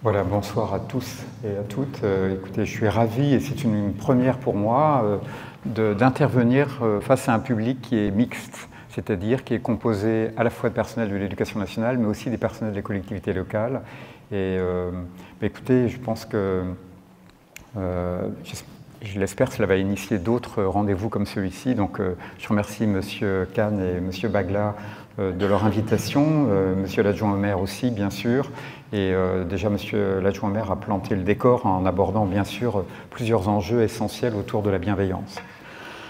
Voilà, bonsoir à tous et à toutes. Écoutez, je suis ravi et c'est une première pour moi d'intervenir face à un public qui est mixte, c'est-à-dire qui est composé à la fois de personnel de l'éducation nationale, mais aussi des personnels des collectivités locales. Et écoutez, je pense que, je l'espère, cela va initier d'autres rendez-vous comme celui-ci. Donc je remercie M. Kahn et M. Bagla de leur invitation, M. l'adjoint au maire aussi, bien sûr. Et déjà, M. l'adjoint au maire a planté le décor en abordant, bien sûr, plusieurs enjeux essentiels autour de la bienveillance.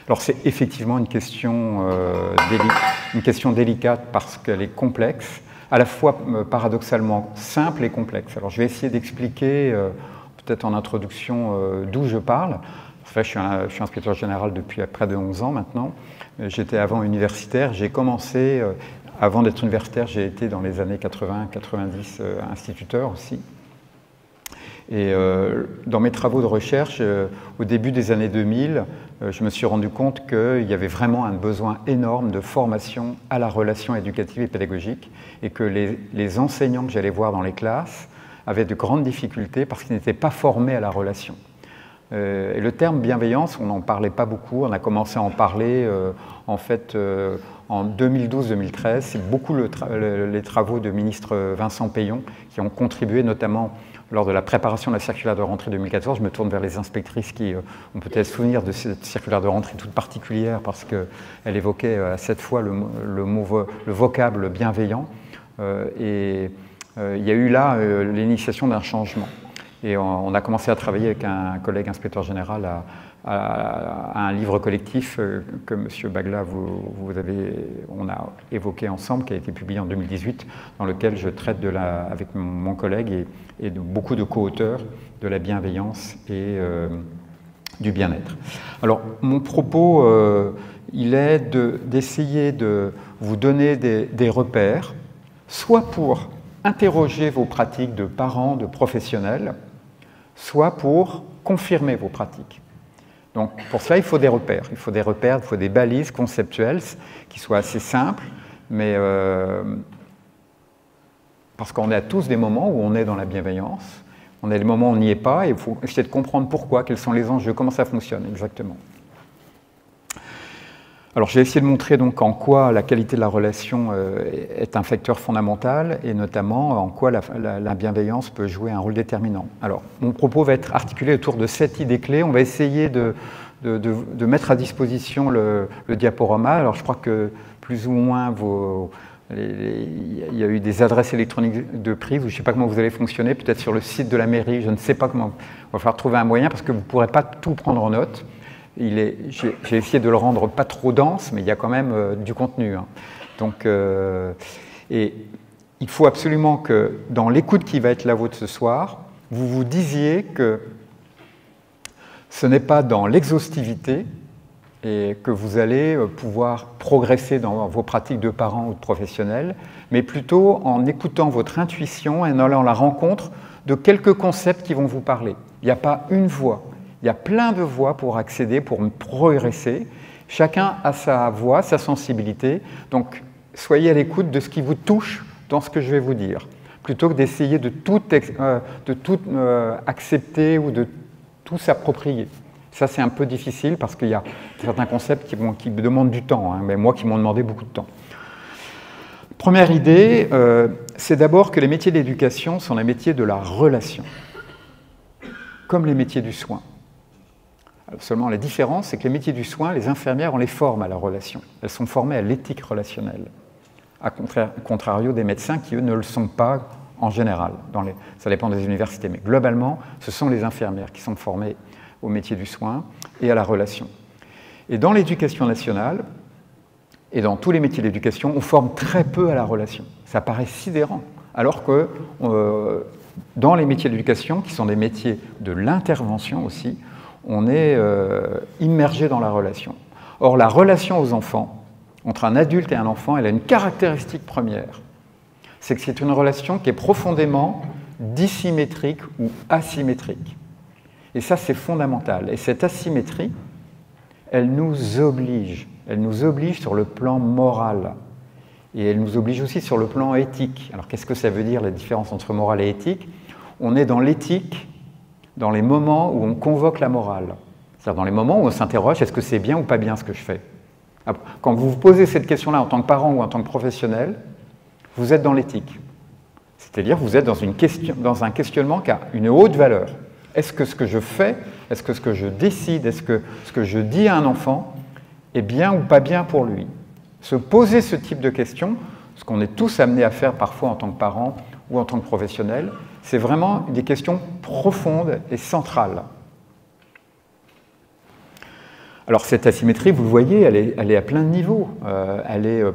Alors, c'est effectivement une question délicate parce qu'elle est complexe, à la fois paradoxalement simple et complexe. Alors, je vais essayer d'expliquer, peut-être en introduction, d'où je parle. Enfin, je suis inspecteur général depuis près de 11 ans maintenant. J'étais avant universitaire. J'ai commencé, avant d'être universitaire, j'ai été dans les années 80-90 instituteur aussi. Et dans mes travaux de recherche, au début des années 2000, je me suis rendu compte qu'il y avait vraiment un besoin énorme de formation à la relation éducative et pédagogique et que les enseignants que j'allais voir dans les classes avaient de grandes difficultés parce qu'ils n'étaient pas formés à la relation. Et le terme bienveillance, on n'en parlait pas beaucoup, on a commencé à en parler en fait en 2012-2013. C'est beaucoup les travaux de ministre Vincent Peillon qui ont contribué notamment lors de la préparation de la circulaire de rentrée 2014. Je me tourne vers les inspectrices qui ont peut-être souvenir de cette circulaire de rentrée toute particulière parce qu'elle évoquait à cette fois le vocable bienveillant. Il y a eu là l'initiation d'un changement. Et on a commencé à travailler avec un collègue inspecteur général à un livre collectif que M. Bagla, on a évoqué ensemble, qui a été publié en 2018, dans lequel je traite avec mon collègue et de beaucoup de co-auteurs de la bienveillance et du bien-être. Alors, mon propos, il est d'essayer de vous donner des repères, soit pour interroger vos pratiques de parents, de professionnels, soit pour confirmer vos pratiques. Donc, pour cela, il faut des repères. Il faut des balises conceptuelles qui soient assez simples, mais parce qu'on a tous des moments où on est dans la bienveillance, on a des moments où on n'y est pas, et il faut essayer de comprendre pourquoi, quels sont les enjeux, comment ça fonctionne exactement. Alors, j'ai essayé de montrer donc en quoi la qualité de la relation est un facteur fondamental et notamment en quoi la bienveillance peut jouer un rôle déterminant. Alors, mon propos va être articulé autour de 7 idées clés. On va essayer de mettre à disposition le diaporama. Alors, je crois que plus ou moins il y a eu des adresses électroniques de prise, ou je ne sais pas comment vous allez fonctionner, peut-être sur le site de la mairie, je ne sais pas comment. Il va falloir trouver un moyen parce que vous ne pourrez pas tout prendre en note. J'ai essayé de le rendre pas trop dense, mais il y a quand même du contenu. Hein. Donc, et il faut absolument que dans l'écoute qui va être la vôtre ce soir, vous vous disiez que ce n'est pas dans l'exhaustivité et que vous allez pouvoir progresser dans vos pratiques de parents ou de professionnels, mais plutôt en écoutant votre intuition et en allant à la rencontre de quelques concepts qui vont vous parler. Il n'y a pas une voie. Il y a plein de voies pour accéder, pour progresser. Chacun a sa voix, sa sensibilité. Donc, soyez à l'écoute de ce qui vous touche dans ce que je vais vous dire, plutôt que d'essayer de tout accepter ou de tout s'approprier. Ça, c'est un peu difficile parce qu'il y a certains concepts qui demandent du temps, hein, mais moi qui m'ont demandé beaucoup de temps. Première idée, c'est d'abord que les métiers de l'éducation sont les métiers de la relation, comme les métiers du soin. Alors seulement la différence, c'est que les métiers du soin, les infirmières, on les forme à la relation. Elles sont formées à l'éthique relationnelle, à contrario des médecins qui, eux, ne le sont pas en général. Ça dépend des universités, mais globalement, ce sont les infirmières qui sont formées au métier du soin et à la relation. Et dans l'éducation nationale, et dans tous les métiers de l'éducation, on forme très peu à la relation. Ça paraît sidérant, alors que dans les métiers de l'éducation, qui sont des métiers de l'intervention aussi, on est immergé dans la relation. Or, la relation aux enfants, entre un adulte et un enfant, elle a une caractéristique première. C'est que c'est une relation qui est profondément dissymétrique ou asymétrique. Et ça, c'est fondamental. Et cette asymétrie, elle nous oblige. Elle nous oblige sur le plan moral. Et elle nous oblige aussi sur le plan éthique. Alors, qu'est-ce que ça veut dire, la différence entre morale et éthique ? on est dans l'éthique, dans les moments où on convoque la morale. C'est-à-dire dans les moments où on s'interroge, est-ce que c'est bien ou pas bien ce que je fais? Quand vous vous posez cette question-là en tant que parent ou en tant que professionnel, vous êtes dans l'éthique. C'est-à-dire vous êtes dans un questionnement qui a une haute valeur. Est-ce que ce que je fais, est-ce que ce que je décide, est-ce que ce que je dis à un enfant est bien ou pas bien pour lui? Se poser ce type de questions, ce qu'on est tous amenés à faire parfois en tant que parents ou en tant que professionnels, c'est vraiment des questions profondes et centrales. Alors cette asymétrie, vous le voyez, elle est à plein de niveaux.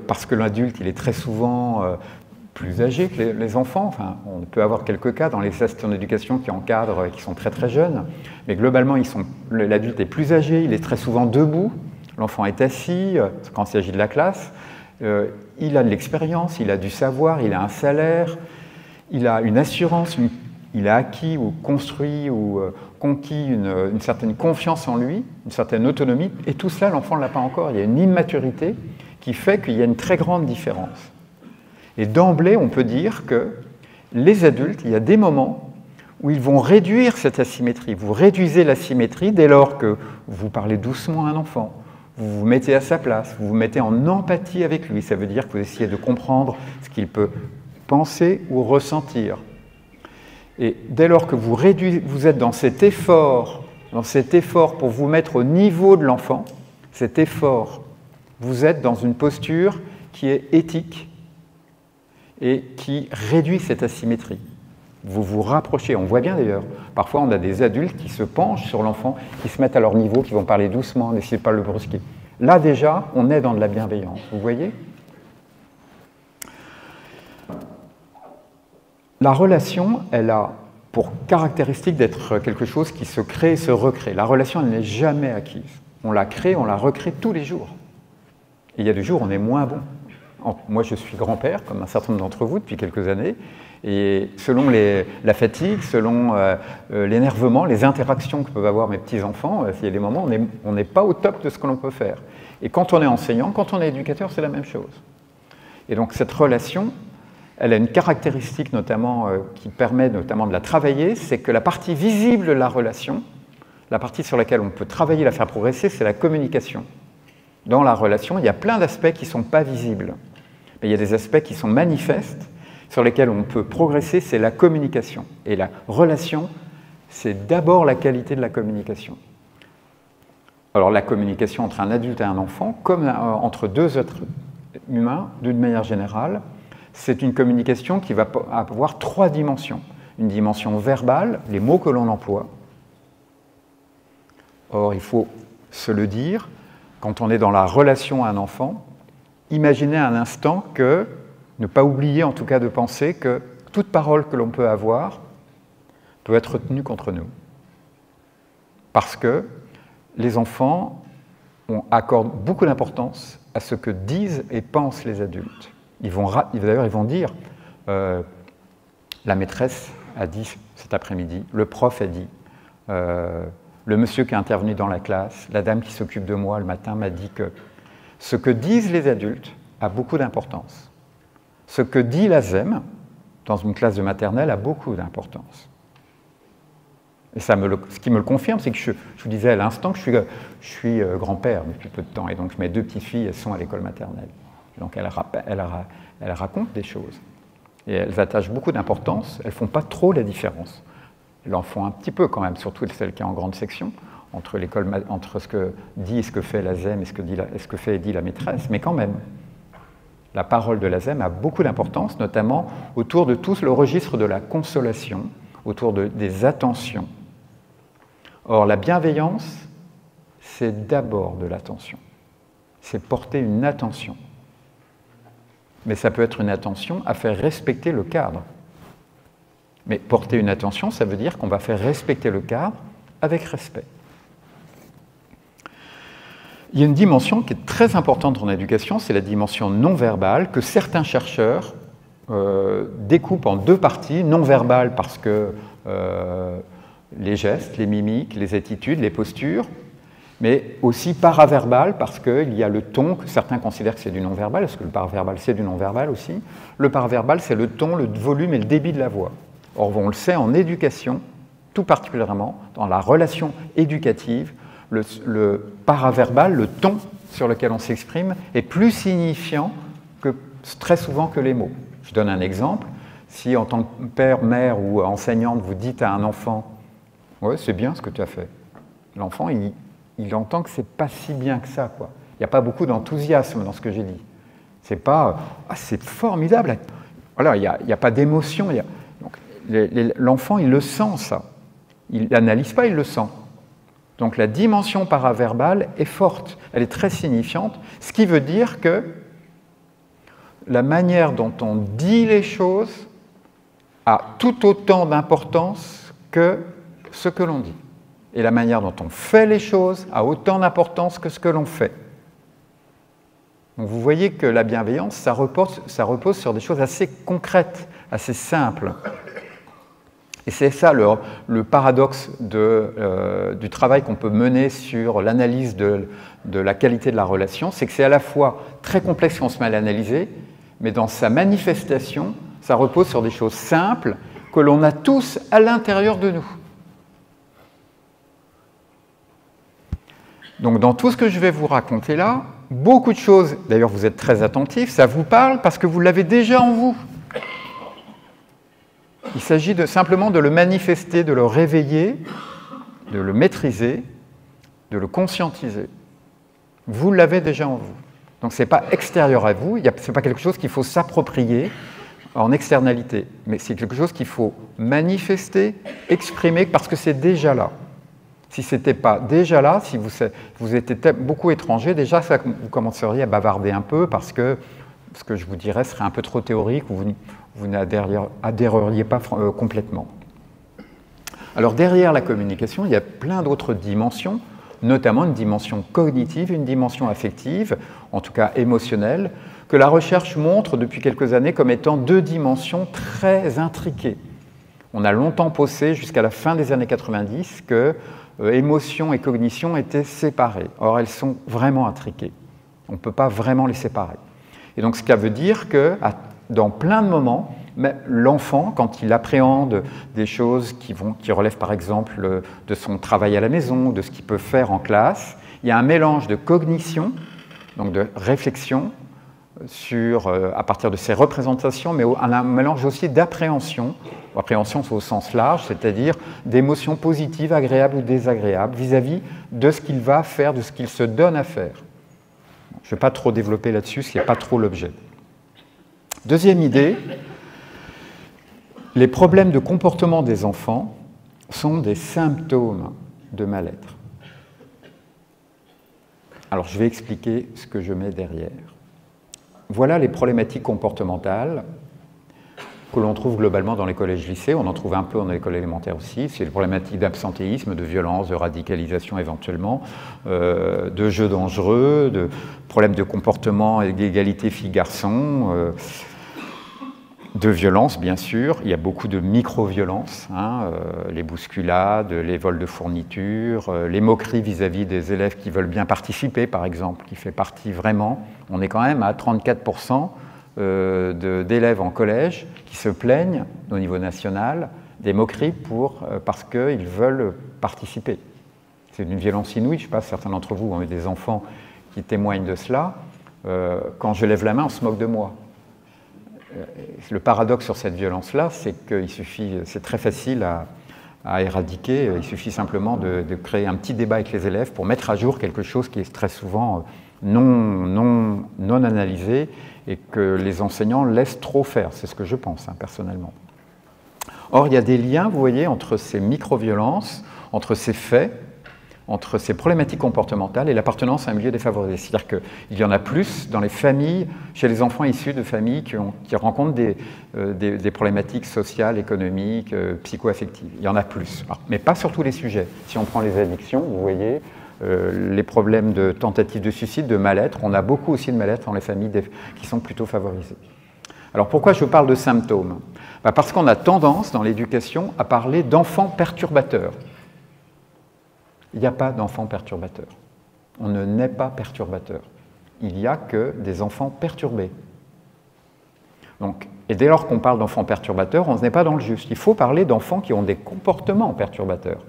Parce que l'adulte, il est très souvent plus âgé que les enfants. Enfin, on peut avoir quelques cas dans les assistants d'éducation qui encadrent et qui sont très très jeunes. Mais globalement, l'adulte est plus âgé, il est très souvent debout. L'enfant est assis quand il s'agit de la classe. Il a de l'expérience, il a du savoir, il a un salaire, il a une assurance, il a acquis ou construit ou conquis une certaine confiance en lui, une certaine autonomie, et tout cela, l'enfant ne l'a pas encore. Il y a une immaturité qui fait qu'il y a une très grande différence. Et d'emblée, on peut dire que les adultes, il y a des moments où ils vont réduire cette asymétrie. Vous réduisez l'asymétrie dès lors que vous parlez doucement à un enfant, vous vous mettez à sa place, vous vous mettez en empathie avec lui. Ça veut dire que vous essayez de comprendre ce qu'il peut penser ou ressentir. Et dès lors que vous êtes dans cet effort pour vous mettre au niveau de l'enfant, cet effort, vous êtes dans une posture qui est éthique et qui réduit cette asymétrie. Vous vous rapprochez, on voit bien d'ailleurs, parfois on a des adultes qui se penchent sur l'enfant, qui se mettent à leur niveau, qui vont parler doucement, n'essayez pas de le brusquer. Là déjà, on est dans de la bienveillance, vous voyez ? La relation, elle a pour caractéristique d'être quelque chose qui se crée et se recrée. La relation, elle n'est jamais acquise. On la crée, on la recrée tous les jours. Et il y a des jours où on est moins bon. Moi, je suis grand-père, comme un certain nombre d'entre vous, depuis quelques années. Et selon la fatigue, selon l'énervement, les interactions que peuvent avoir mes petits-enfants, il y a des moments où on n'est pas au top de ce que l'on peut faire. Et quand on est enseignant, quand on est éducateur, c'est la même chose. Et donc cette relation, elle a une caractéristique notamment qui permet notamment de la travailler, c'est que la partie visible de la relation, la partie sur laquelle on peut travailler, la faire progresser, c'est la communication. Dans la relation, il y a plein d'aspects qui ne sont pas visibles. Mais il y a des aspects qui sont manifestes, sur lesquels on peut progresser, c'est la communication. Et la relation, c'est d'abord la qualité de la communication. Alors la communication entre un adulte et un enfant, comme entre deux êtres humains, d'une manière générale, c'est une communication qui va avoir trois dimensions. Une dimension verbale, les mots que l'on emploie. Or, il faut se le dire, quand on est dans la relation à un enfant, imaginez un instant que, ne pas oublier en tout cas de penser que toute parole que l'on peut avoir peut être tenue contre nous. Parce que les enfants accordent beaucoup d'importance à ce que disent et pensent les adultes. D'ailleurs, ils vont dire la maîtresse a dit cet après-midi, le prof a dit, le monsieur qui est intervenu dans la classe, la dame qui s'occupe de moi le matin m'a dit que ce que disent les adultes a beaucoup d'importance. Ce que dit la ZEM dans une classe de maternelle a beaucoup d'importance. Et ce qui me le confirme, c'est que je vous disais à l'instant que je suis grand-père depuis peu de temps, et donc mes deux petites filles, elles sont à l'école maternelle. Donc elles racontent des choses. Et elles attachent beaucoup d'importance, elles ne font pas trop la différence. Elles en font un petit peu quand même, surtout celle qui est en grande section, entre ce que dit et ce que fait la ZEM et ce que fait et dit la maîtresse, mais quand même. La parole de la ZEM a beaucoup d'importance, notamment autour de tout le registre de la consolation, autour des attentions. Or, la bienveillance, c'est d'abord de l'attention. C'est porter une attention. Mais ça peut être une attention à faire respecter le cadre. Mais porter une attention, ça veut dire qu'on va faire respecter le cadre avec respect. Il y a une dimension qui est très importante en éducation, c'est la dimension non-verbale, que certains chercheurs découpent en deux parties. Non-verbale parce que les gestes, les mimiques, les attitudes, les postures, mais aussi paraverbal parce qu'il y a le ton, que certains considèrent que c'est du non-verbal, parce que le paraverbal c'est du non-verbal aussi. Le paraverbal c'est le ton, le volume et le débit de la voix. Or, on le sait, en éducation, tout particulièrement dans la relation éducative, le paraverbal, le ton sur lequel on s'exprime, est plus signifiant que, très souvent que les mots. Je donne un exemple. Si en tant que père, mère ou enseignante, vous dites à un enfant « Ouais, c'est bien ce que tu as fait », l'enfant, il entend que c'est pas si bien que ça, quoi. Il n'y a pas beaucoup d'enthousiasme dans ce que j'ai dit. C'est pas « Ah, c'est formidable ». Voilà, il n'y a pas d'émotion. L'enfant, il le sent, ça. Il n'analyse pas, il le sent. Donc la dimension paraverbale est forte, elle est très signifiante, ce qui veut dire que la manière dont on dit les choses a tout autant d'importance que ce que l'on dit. Et la manière dont on fait les choses a autant d'importance que ce que l'on fait. Donc vous voyez que la bienveillance, ça repose sur des choses assez concrètes, assez simples. Et c'est ça le paradoxe du travail qu'on peut mener sur l'analyse de la qualité de la relation, c'est que c'est à la fois très complexe quand on se met à l'analyser, mais dans sa manifestation, ça repose sur des choses simples que l'on a tous à l'intérieur de nous. Donc dans tout ce que je vais vous raconter là, beaucoup de choses, d'ailleurs vous êtes très attentifs, ça vous parle parce que vous l'avez déjà en vous. Il s'agit simplement de le manifester, de le réveiller, de le maîtriser, de le conscientiser. Vous l'avez déjà en vous. Donc ce n'est pas extérieur à vous, ce n'est pas quelque chose qu'il faut s'approprier en externalité, mais c'est quelque chose qu'il faut manifester, exprimer, parce que c'est déjà là. Si ce n'était pas déjà là, si vous étiez beaucoup étranger, déjà vous commenceriez à bavarder un peu, parce que ce que je vous dirais serait un peu trop théorique, ou vous n'adhéreriez pas complètement. Alors derrière la communication, il y a plein d'autres dimensions, notamment une dimension cognitive, une dimension affective, en tout cas émotionnelle, que la recherche montre depuis quelques années comme étant deux dimensions très intriquées. On a longtemps pensé, jusqu'à la fin des années 90, que émotion et cognition étaient séparées. Or, elles sont vraiment intriquées. On ne peut pas vraiment les séparer. Et donc, ce qui veut dire que dans plein de moments, l'enfant, quand il appréhende des choses qui relèvent par exemple de son travail à la maison, de ce qu'il peut faire en classe, il y a un mélange de cognition, donc de réflexion, à partir de ses représentations, mais un mélange aussi d'appréhension, appréhension au sens large, c'est-à-dire d'émotions positives, agréables ou désagréables, vis-à-vis de ce qu'il va faire, de ce qu'il se donne à faire. Je ne vais pas trop développer là-dessus, ce n'est pas trop l'objet. Deuxième idée, les problèmes de comportement des enfants sont des symptômes de mal-être. Alors, je vais expliquer ce que je mets derrière. Voilà les problématiques comportementales que l'on trouve globalement dans les collèges-lycées. On en trouve un peu dans l'école élémentaire aussi. C'est les problématiques d'absentéisme, de violence, de radicalisation éventuellement, de jeux dangereux, de problèmes de comportement et d'égalité filles-garçons, de violence, bien sûr. Il y a beaucoup de micro-violences, les bousculades, les vols de fournitures, les moqueries vis-à-vis des élèves qui veulent bien participer, par exemple, qui fait partie vraiment. On est quand même à 34% d'élèves en collège qui se plaignent au niveau national des moqueries parce qu'ils veulent participer. C'est une violence inouïe. Je ne sais pas, certains d'entre vous ont eu des enfants qui témoignent de cela. Quand je lève la main, on se moque de moi. Le paradoxe sur cette violence-là, c'est qu'il suffit, c'est très facile à éradiquer. Il suffit simplement de créer un petit débat avec les élèves pour mettre à jour quelque chose qui est très souvent non analysé et que les enseignants laissent trop faire. C'est ce que je pense, personnellement. Or, il y a des liens, vous voyez, entre ces micro-violences, entre ces faits, entre ces problématiques comportementales et l'appartenance à un milieu défavorisé. C'est-à-dire qu'il y en a plus dans les familles, chez les enfants issus de familles qui rencontrent des problématiques sociales, économiques, psycho-affectives. Il y en a plus, mais pas sur tous les sujets. Si on prend les addictions, vous voyez, les problèmes de tentative de suicide, de mal-être, on a beaucoup aussi de mal-être dans les familles qui sont plutôt favorisées. Alors pourquoi je parle de symptômes ? Parce qu'on a tendance dans l'éducation à parler d'enfants perturbateurs. Il n'y a pas d'enfants perturbateurs. On ne naît pas perturbateur. Il n'y a que des enfants perturbés. Donc, Et dès lors qu'on parle d'enfants perturbateurs, on n'est pas dans le juste. Il faut parler d'enfants qui ont des comportements perturbateurs.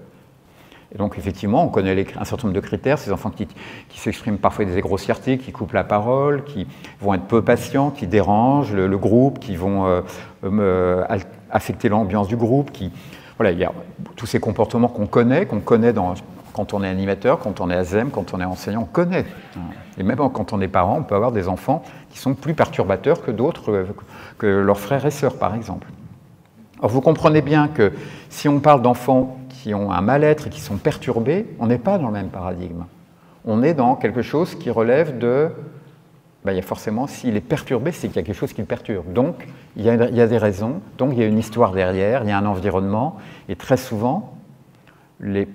Et donc, effectivement, on connaît un certain nombre de critères, ces enfants qui s'expriment parfois des grossièretés, qui coupent la parole, qui vont être peu patients, qui dérangent le groupe, qui vont affecter l'ambiance du groupe. Voilà, il y a tous ces comportements qu'on connaît quand on est animateur, quand on est ASEM, quand on est enseignant, on connaît. Et même quand on est parent, on peut avoir des enfants qui sont plus perturbateurs que d'autres, que leurs frères et sœurs, par exemple. Alors, vous comprenez bien que si on parle d'enfants qui ont un mal-être et qui sont perturbés, on n'est pas dans le même paradigme. On est dans quelque chose qui relève de... il y a forcément, s'il est perturbé, c'est qu'il y a quelque chose qui le perturbe. Donc, il y a des raisons, donc il y a une histoire derrière, il y a un environnement, et très souvent, les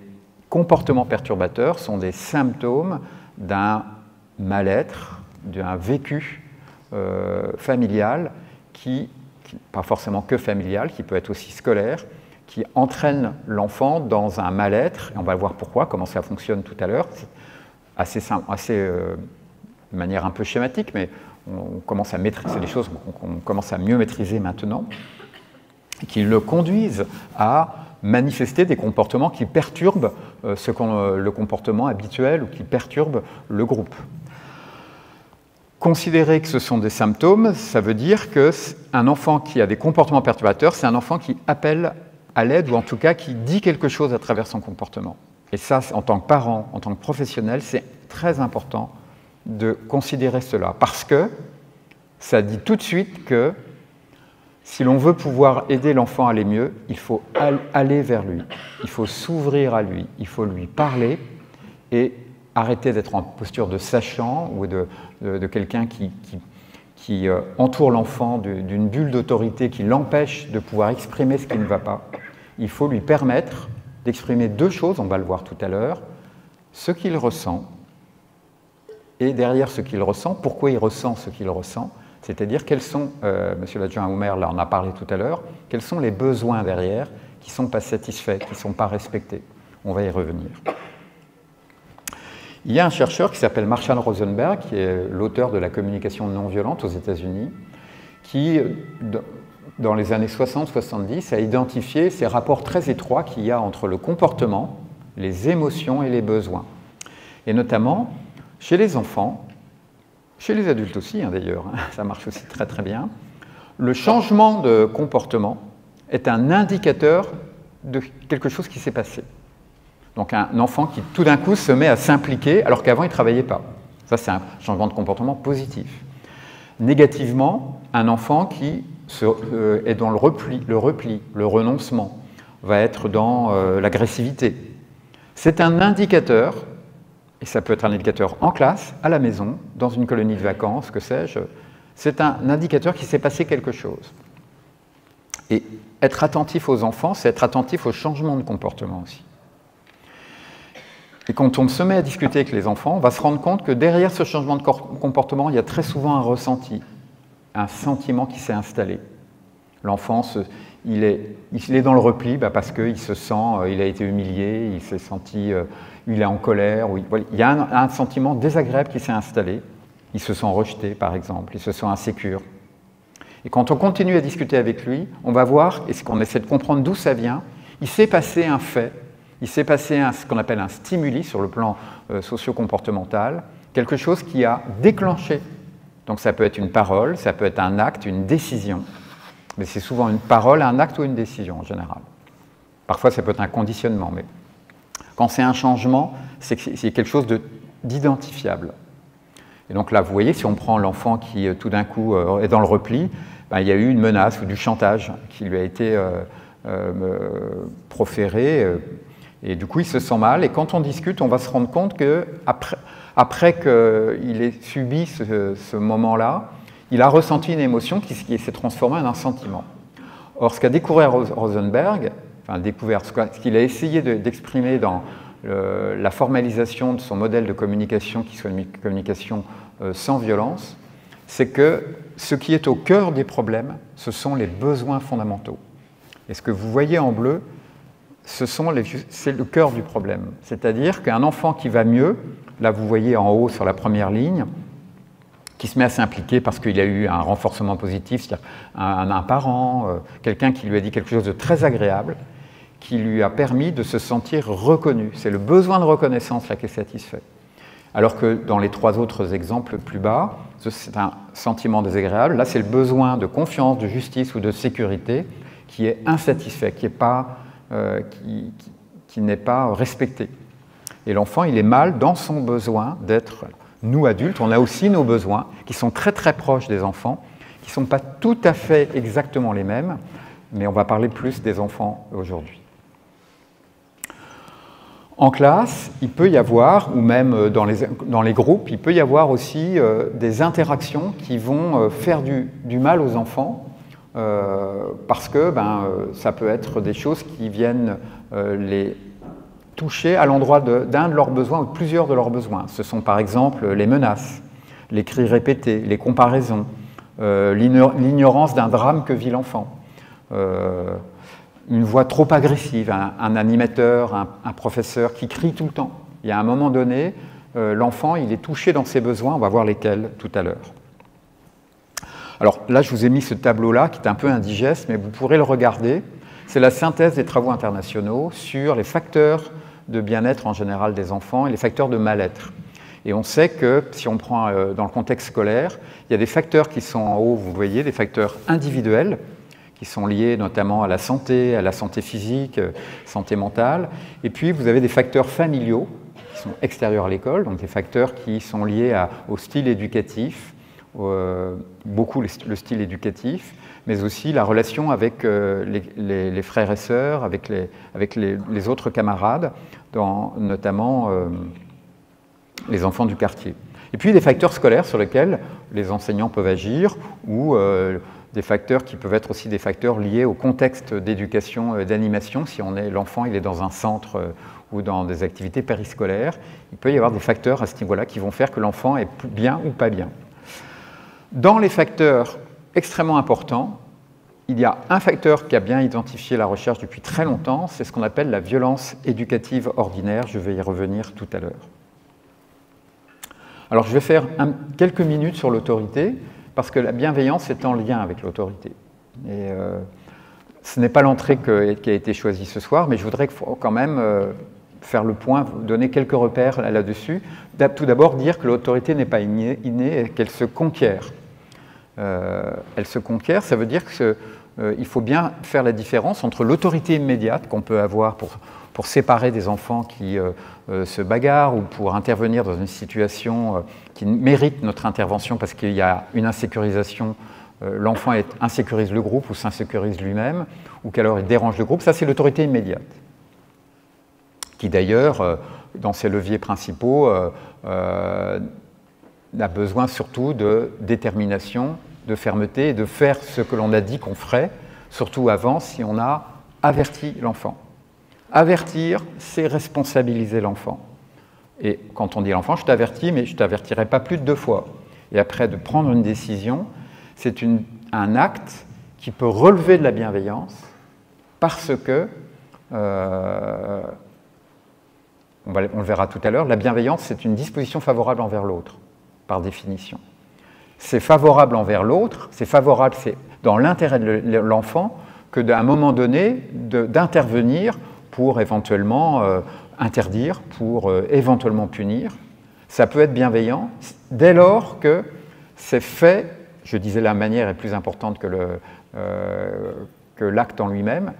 comportements perturbateurs sont des symptômes d'un mal-être, d'un vécu familial pas forcément que familial, qui peut être aussi scolaire, qui entraîne l'enfant dans un mal-être, et on va voir pourquoi, comment ça fonctionne tout à l'heure, de manière un peu schématique, mais on commence à maîtriser, c'est des choses qu'on commence à mieux maîtriser maintenant, et qui le conduisent à manifester des comportements qui perturbent le comportement habituel ou qui perturbent le groupe. Considérer que ce sont des symptômes, ça veut dire qu'un enfant qui a des comportements perturbateurs, c'est un enfant qui appelle à l'aide, ou en tout cas qui dit quelque chose à travers son comportement. Et ça, en tant que parent, en tant que professionnel, c'est très important de considérer cela, parce que ça dit tout de suite que si l'on veut pouvoir aider l'enfant à aller mieux, il faut aller vers lui, il faut s'ouvrir à lui, il faut lui parler et arrêter d'être en posture de sachant ou de quelqu'un qui entoure l'enfant d'une bulle d'autorité qui l'empêche de pouvoir exprimer ce qui ne va pas. Il faut lui permettre d'exprimer deux choses, on va le voir tout à l'heure, ce qu'il ressent, et derrière ce qu'il ressent, pourquoi il ressent ce qu'il ressent, c'est-à-dire quels sont, monsieur l'adjoint Oumer là en a parlé tout à l'heure, quels sont les besoins derrière qui ne sont pas satisfaits, qui ne sont pas respectés. On va y revenir. Il y a un chercheur qui s'appelle Marshall Rosenberg, qui est l'auteur de la communication non violente aux États-Unis, qui, dans les années 60-70, a identifié ces rapports très étroits qu'il y a entre le comportement, les émotions et les besoins. Et notamment, chez les enfants, chez les adultes aussi d'ailleurs, ça marche aussi très très bien, le changement de comportement est un indicateur de quelque chose qui s'est passé. Donc un enfant qui tout d'un coup se met à s'impliquer alors qu'avant il ne travaillait pas. Ça c'est un changement de comportement positif. Négativement, un enfant qui est dans le repli, le renoncement, va être dans l'agressivité. C'est un indicateur, et ça peut être un indicateur en classe, à la maison, dans une colonie de vacances, que sais-je, c'est un indicateur qu'il s'est passé quelque chose. Et être attentif aux enfants, c'est être attentif au changement de comportement aussi. Et quand on se met à discuter avec les enfants, on va se rendre compte que derrière ce changement de comportement, il y a très souvent un ressenti, un sentiment qui s'est installé. L'enfant, il est dans le repli parce qu'il se sent, il a été humilié, il s'est senti, il est en colère. Il y a un sentiment désagréable qui s'est installé. Il se sent rejeté, par exemple, il se sent insécure. Et quand on continue à discuter avec lui, on va voir, et qu'on essaie de comprendre d'où ça vient, il s'est passé un fait. Il s'est passé ce qu'on appelle un stimuli sur le plan socio-comportemental, quelque chose qui a déclenché. Donc ça peut être une parole, ça peut être un acte, une décision. Mais c'est souvent une parole, un acte ou une décision en général. Parfois ça peut être un conditionnement, mais quand c'est un changement, c'est quelque chose d'identifiable. Et donc là, vous voyez, si on prend l'enfant qui tout d'un coup est dans le repli, il y a eu une menace ou du chantage qui lui a été proféré. Et du coup, il se sent mal. Et quand on discute, on va se rendre compte qu'après qu'il ait subi ce moment-là, il a ressenti une émotion qui s'est transformée en un sentiment. Or, ce qu'a découvert Rosenberg, ce qu'il a essayé d'exprimer dans la formalisation de son modèle de communication, qui soit une communication sans violence, c'est que ce qui est au cœur des problèmes, ce sont les besoins fondamentaux. Et ce que vous voyez en bleu, c'est le cœur du problème. C'est-à-dire qu'un enfant qui va mieux, là vous voyez en haut sur la première ligne, qui se met à s'impliquer parce qu'il a eu un renforcement positif, c'est-à-dire un parent, quelqu'un qui lui a dit quelque chose de très agréable, qui lui a permis de se sentir reconnu. C'est le besoin de reconnaissance là qui est satisfait. Alors que dans les 3 autres exemples plus bas, c'est un sentiment désagréable. Là, c'est le besoin de confiance, de justice ou de sécurité qui est insatisfait, qui n'est pas respecté. Et l'enfant, il est mal dans son besoin d'être... Nous, adultes, on a aussi nos besoins qui sont très très proches des enfants, qui ne sont pas tout à fait exactement les mêmes, mais on va parler plus des enfants aujourd'hui. En classe, il peut y avoir, ou même dans les groupes, il peut y avoir aussi des interactions qui vont faire du mal aux enfants, parce que ça peut être des choses qui viennent les toucher à l'endroit d'un de leurs besoins ou de plusieurs de leurs besoins. Ce sont par exemple les menaces, les cris répétés, les comparaisons, l'ignorance d'un drame que vit l'enfant. Une voix trop agressive, un animateur, un professeur qui crie tout le temps. Il y a un moment donné, l'enfant il est touché dans ses besoins, on va voir lesquels tout à l'heure. Alors là, je vous ai mis ce tableau-là qui est un peu indigeste, mais vous pourrez le regarder. C'est la synthèse des travaux internationaux sur les facteurs de bien-être en général des enfants et les facteurs de mal-être. Et on sait que, si on prend dans le contexte scolaire, il y a des facteurs qui sont en haut, vous voyez, des facteurs individuels, qui sont liés notamment à la santé physique, santé mentale. Et puis, vous avez des facteurs familiaux qui sont extérieurs à l'école, donc des facteurs qui sont liés au style éducatif, beaucoup le style éducatif, mais aussi la relation avec les frères et sœurs, avec les autres camarades, notamment les enfants du quartier. Et puis, des facteurs scolaires sur lesquels les enseignants peuvent agir, ou des facteurs qui peuvent être aussi des facteurs liés au contexte d'éducation, d'animation. Si l'enfant est dans un centre ou dans des activités périscolaires, il peut y avoir des facteurs à ce niveau-là qui vont faire que l'enfant est bien ou pas bien. Dans les facteurs extrêmement importants, il y a un facteur qui a bien identifié la recherche depuis très longtemps, c'est ce qu'on appelle la violence éducative ordinaire. Je vais y revenir tout à l'heure. Alors je vais faire quelques minutes sur l'autorité, parce que la bienveillance est en lien avec l'autorité. Et ce n'est pas l'entrée qui a été choisie ce soir, mais je voudrais quand même faire le point, vous donner quelques repères là-dessus. Tout d'abord, dire que l'autorité n'est pas innée et qu'elle se conquiert. Elle se conquiert, ça veut dire qu'il faut bien faire la différence entre l'autorité immédiate qu'on peut avoir pour séparer des enfants qui se bagarrent ou pour intervenir dans une situation qui mérite notre intervention parce qu'il y a une insécurisation, l'enfant insécurise le groupe ou s'insécurise lui-même, ou qu'alors il dérange le groupe. Ça, c'est l'autorité immédiate, qui d'ailleurs, dans ses leviers principaux, a besoin surtout de détermination, de fermeté et de faire ce que l'on a dit qu'on ferait, surtout avant si on a averti l'enfant. Avertir, c'est responsabiliser l'enfant. Et quand on dit à l'enfant, je t'avertis, mais je ne t'avertirai pas plus de 2 fois. Et après, de prendre une décision, c'est un acte qui peut relever de la bienveillance parce que, on le verra tout à l'heure, la bienveillance, c'est une disposition favorable envers l'autre, par définition. C'est favorable envers l'autre, c'est dans l'intérêt de l'enfant que d'un moment donné, d'intervenir pour éventuellement interdire, pour éventuellement punir. Ça peut être bienveillant dès lors que c'est fait, je disais la manière est plus importante que l'acte en lui-même,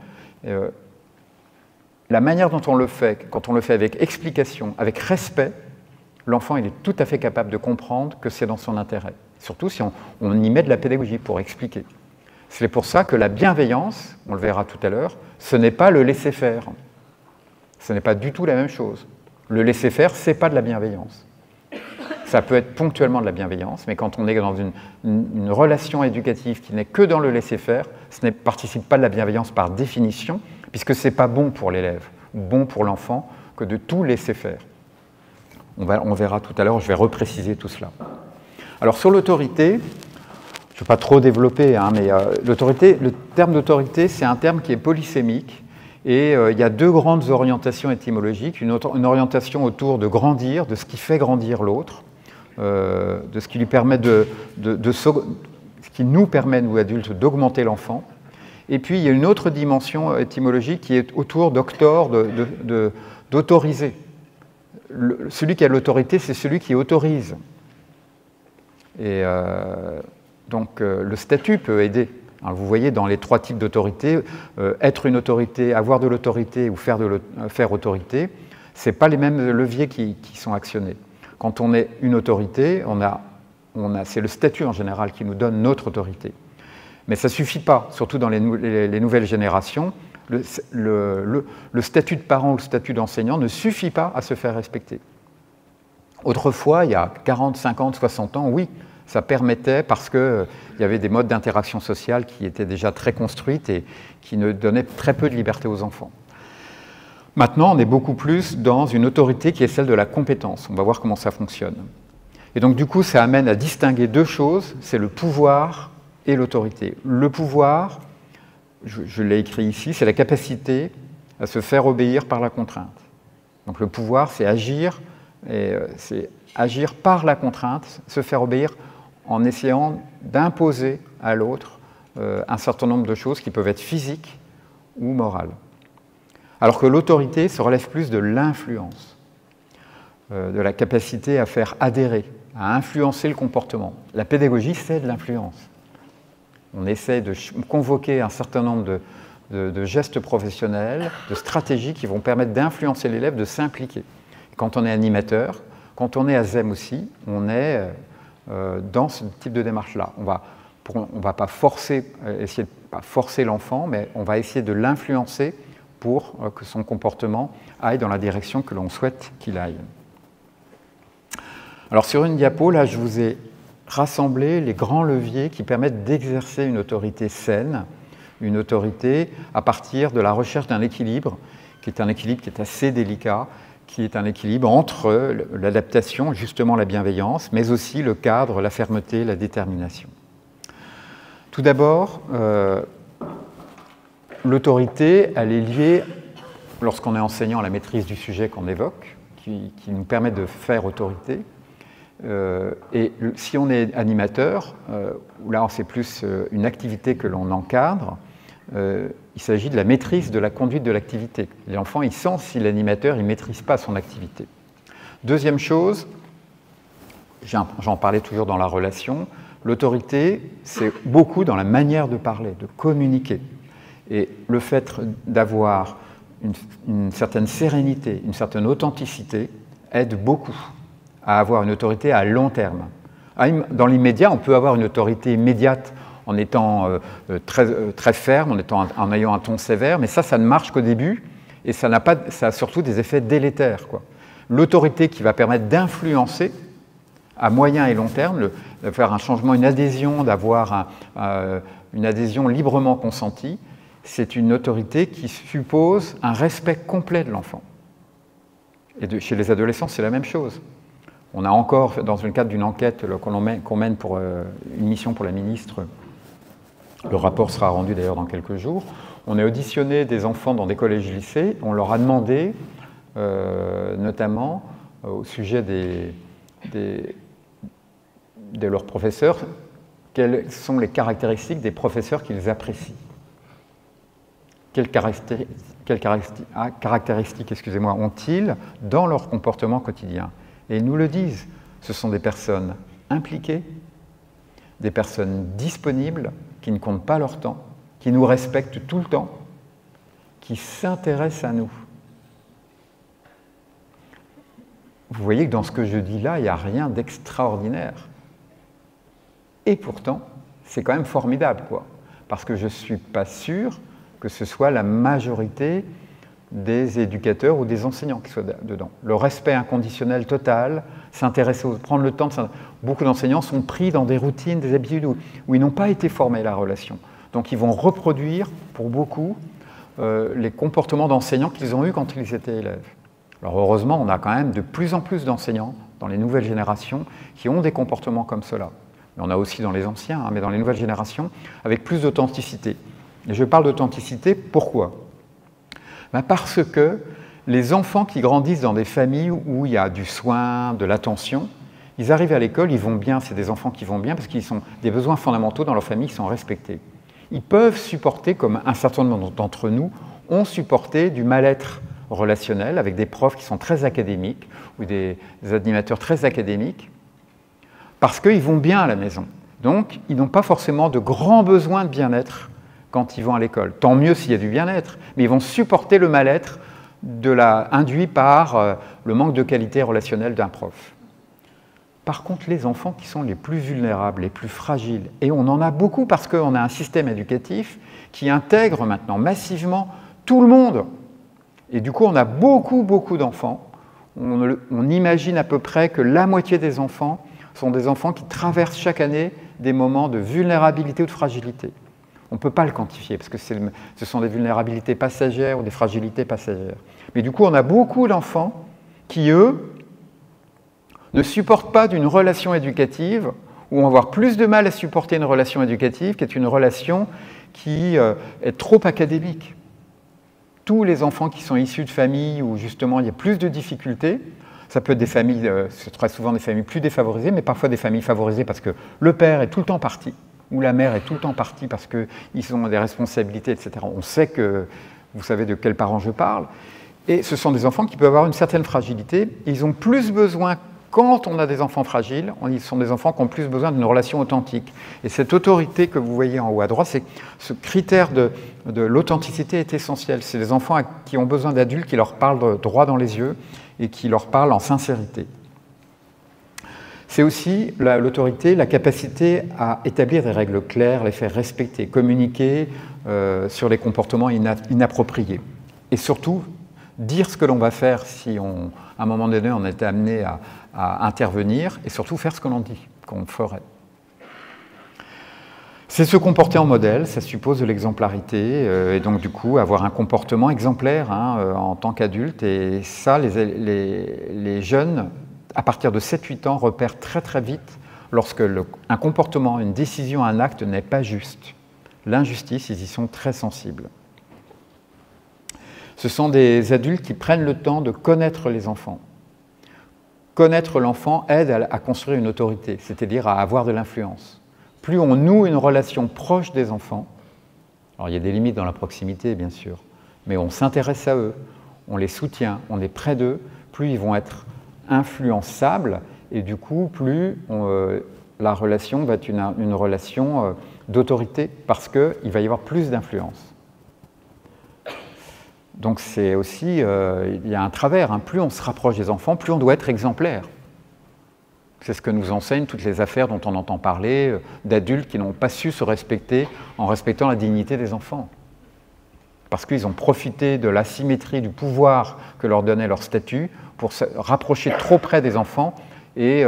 la manière dont on le fait, quand on le fait avec explication, avec respect, l'enfant il est tout à fait capable de comprendre que c'est dans son intérêt, surtout si on y met de la pédagogie pour expliquer. C'est pour ça que la bienveillance, on le verra tout à l'heure, ce n'est pas le laisser-faire. Ce n'est pas du tout la même chose. Le laisser-faire, ce n'est pas de la bienveillance. Ça peut être ponctuellement de la bienveillance, mais quand on est dans une relation éducative qui n'est que dans le laisser-faire, ce ne participe pas de la bienveillance par définition, puisque ce n'est pas bon pour l'élève, ou bon pour l'enfant, que de tout laisser faire. On verra tout à l'heure, je vais repréciser tout cela. Alors sur l'autorité, je ne vais pas trop développer, mais l'autorité, le terme d'autorité, c'est un terme qui est polysémique, et il y a 2 grandes orientations étymologiques, une orientation autour de grandir, de ce qui fait grandir l'autre, de ce qui lui permet ce qui nous permet, nous adultes, d'augmenter l'enfant. Et puis, il y a une autre dimension étymologique qui est autour d'octor, d'autoriser. Celui qui a l'autorité, c'est celui qui autorise. Et donc, le statut peut aider. Alors, vous voyez, dans les 3 types d'autorité, être une autorité, avoir de l'autorité ou faire autorité, ce n'est pas les mêmes leviers qui sont actionnés. Quand on est une autorité, c'est le statut en général qui nous donne notre autorité. Mais ça ne suffit pas, surtout dans les nouvelles générations. Le statut de parent ou le statut d'enseignant ne suffit pas à se faire respecter. Autrefois, il y a 40, 50, 60 ans, oui, ça permettait parce qu'il y avait des modes d'interaction sociale qui étaient déjà très construites et qui ne donnaient très peu de liberté aux enfants. Maintenant, on est beaucoup plus dans une autorité qui est celle de la compétence. On va voir comment ça fonctionne. Et donc, du coup, ça amène à distinguer 2 choses, c'est le pouvoir et l'autorité. Le pouvoir, je l'ai écrit ici, c'est la capacité à se faire obéir par la contrainte. Donc, le pouvoir, c'est agir par la contrainte, se faire obéir en essayant d'imposer à l'autre un certain nombre de choses qui peuvent être physiques ou morales. Alors que l'autorité se relève plus de l'influence, de la capacité à faire adhérer, à influencer le comportement. La pédagogie, c'est de l'influence. On essaie de convoquer un certain nombre de gestes professionnels, de stratégies qui vont permettre d'influencer l'élève, de s'impliquer. Quand on est animateur, quand on est ASEM aussi, on est dans ce type de démarche-là. On va pas essayer de pas forcer l'enfant, mais on va essayer de l'influencer pour que son comportement aille dans la direction que l'on souhaite qu'il aille. Alors sur une diapo, là, je vous ai rassemblé les grands leviers qui permettent d'exercer une autorité saine, une autorité à partir de la recherche d'un équilibre, qui est un équilibre qui est assez délicat, qui est un équilibre entre l'adaptation, justement la bienveillance, mais aussi le cadre, la fermeté, la détermination. Tout d'abord, l'autorité, elle est liée, lorsqu'on est enseignant, à la maîtrise du sujet qu'on évoque, qui nous permet de faire autorité. Et si on est animateur, là c'est plus une activité que l'on encadre, il s'agit de la maîtrise de la conduite de l'activité. L'enfant, il sent si l'animateur ne maîtrise pas son activité. Deuxième chose, j'en parlais toujours dans la relation, l'autorité, c'est beaucoup dans la manière de parler, de communiquer. Et le fait d'avoir une certaine sérénité, une certaine authenticité, aide beaucoup à avoir une autorité à long terme. Dans l'immédiat, on peut avoir une autorité immédiate en étant très ferme, en ayant un ton sévère, mais ça ne marche qu'au début, et ça a surtout des effets délétères, quoi. L'autorité qui va permettre d'influencer à moyen et long terme, de faire un changement, une adhésion, d'avoir une adhésion librement consentie, c'est une autorité qui suppose un respect complet de l'enfant. Et chez les adolescents, c'est la même chose. On a encore, dans le cadre d'une enquête qu'on mène pour une mission pour la ministre, le rapport sera rendu d'ailleurs dans quelques jours, on a auditionné des enfants dans des collèges et lycées, on leur a demandé, notamment au sujet de leurs professeurs, quelles sont les caractéristiques des professeurs qu'ils apprécient. Quelles caractéristiques ont-ils dans leur comportement quotidien? Et ils nous le disent, ce sont des personnes impliquées, des personnes disponibles, qui ne comptent pas leur temps, qui nous respectent tout le temps, qui s'intéressent à nous. Vous voyez que dans ce que je dis là, il n'y a rien d'extraordinaire. Et pourtant, c'est quand même formidable, quoi. Parce que je ne suis pas sûr que ce soit la majorité des éducateurs ou des enseignants qui soient dedans. Le respect inconditionnel total, s'intéresser, prendre le temps. Beaucoup d'enseignants sont pris dans des routines, des habitudes où ils n'ont pas été formés à la relation. Donc ils vont reproduire, pour beaucoup, les comportements d'enseignants qu'ils ont eus quand ils étaient élèves. Alors heureusement, on a quand même de plus en plus d'enseignants dans les nouvelles générations qui ont des comportements comme cela. Mais on a aussi dans les anciens, mais dans les nouvelles générations, avec plus d'authenticité. Et je parle d'authenticité, pourquoi ? Parce que les enfants qui grandissent dans des familles où il y a du soin, de l'attention, Ils arrivent à l'école, ils vont bien, c'est des enfants qui vont bien parce qu'ils ont des besoins fondamentaux dans leur famille qui sont respectés. Ils peuvent supporter, comme un certain nombre d'entre nous ont supporté du mal-être relationnel avec des profs qui sont très académiques ou des animateurs très académiques parce qu'ils vont bien à la maison. Donc, ils n'ont pas forcément de grands besoins de bien-être quand ils vont à l'école. Tant mieux s'il y a du bien-être, mais ils vont supporter le mal-être induit par le manque de qualité relationnelle d'un prof. Par contre, les enfants qui sont les plus vulnérables, les plus fragiles, et on en a beaucoup parce qu'on a un système éducatif qui intègre maintenant massivement tout le monde. Et du coup, on a beaucoup d'enfants. On imagine à peu près que la moitié des enfants sont des enfants qui traversent chaque année des moments de vulnérabilité ou de fragilité. On ne peut pas le quantifier parce que ce sont des vulnérabilités passagères ou des fragilités passagères. Mais du coup, on a beaucoup d'enfants qui, eux, ne supportent pas d'une relation éducative ou vont avoir plus de mal à supporter une relation éducative qui est une relation qui est trop académique. Tous les enfants qui sont issus de familles où justement il y a plus de difficultés, ça peut être des familles, c'est très souvent des familles plus défavorisées, mais parfois des familles favorisées parce que le père est tout le temps parti, ou la mère est tout le temps partie parce qu'ils ont des responsabilités, etc. On sait que vous savez de quels parents je parle. Et ce sont des enfants qui peuvent avoir une certaine fragilité. Ils ont plus besoin, quand on a des enfants fragiles, ils sont des enfants qui ont plus besoin d'une relation authentique. Et cette autorité que vous voyez en haut à droite, ce critère de l'authenticité est essentiel. C'est des enfants qui ont besoin d'adultes qui leur parlent droit dans les yeux et qui leur parlent en sincérité. C'est aussi l'autorité, la capacité à établir des règles claires, les faire respecter, communiquer sur les comportements inappropriés. Et surtout, dire ce que l'on va faire si, à un moment donné, on est amené à intervenir, et surtout faire ce que l'on dit qu'on ferait. C'est se comporter en modèle, ça suppose de l'exemplarité, et donc du coup avoir un comportement exemplaire en tant qu'adulte. Et ça, les jeunes, à partir de 7-8 ans, repèrent très vite lorsque un comportement, une décision, un acte n'est pas juste. L'injustice, ils y sont très sensibles. Ce sont des adultes qui prennent le temps de connaître les enfants. Connaître l'enfant aide à construire une autorité, c'est-à-dire à avoir de l'influence. Plus on noue une relation proche des enfants, alors il y a des limites dans la proximité bien sûr, mais on s'intéresse à eux, on les soutient, on est près d'eux, plus ils vont être influençables et du coup plus la relation va être une relation d'autorité parce qu'il va y avoir plus d'influence. Donc c'est aussi, il y a un travers, plus on se rapproche des enfants, plus on doit être exemplaire. C'est ce que nous enseignent toutes les affaires dont on entend parler, d'adultes qui n'ont pas su se respecter en respectant la dignité des enfants. Parce qu'ils ont profité de l'asymétrie du pouvoir que leur donnait leur statut pour se rapprocher trop près des enfants et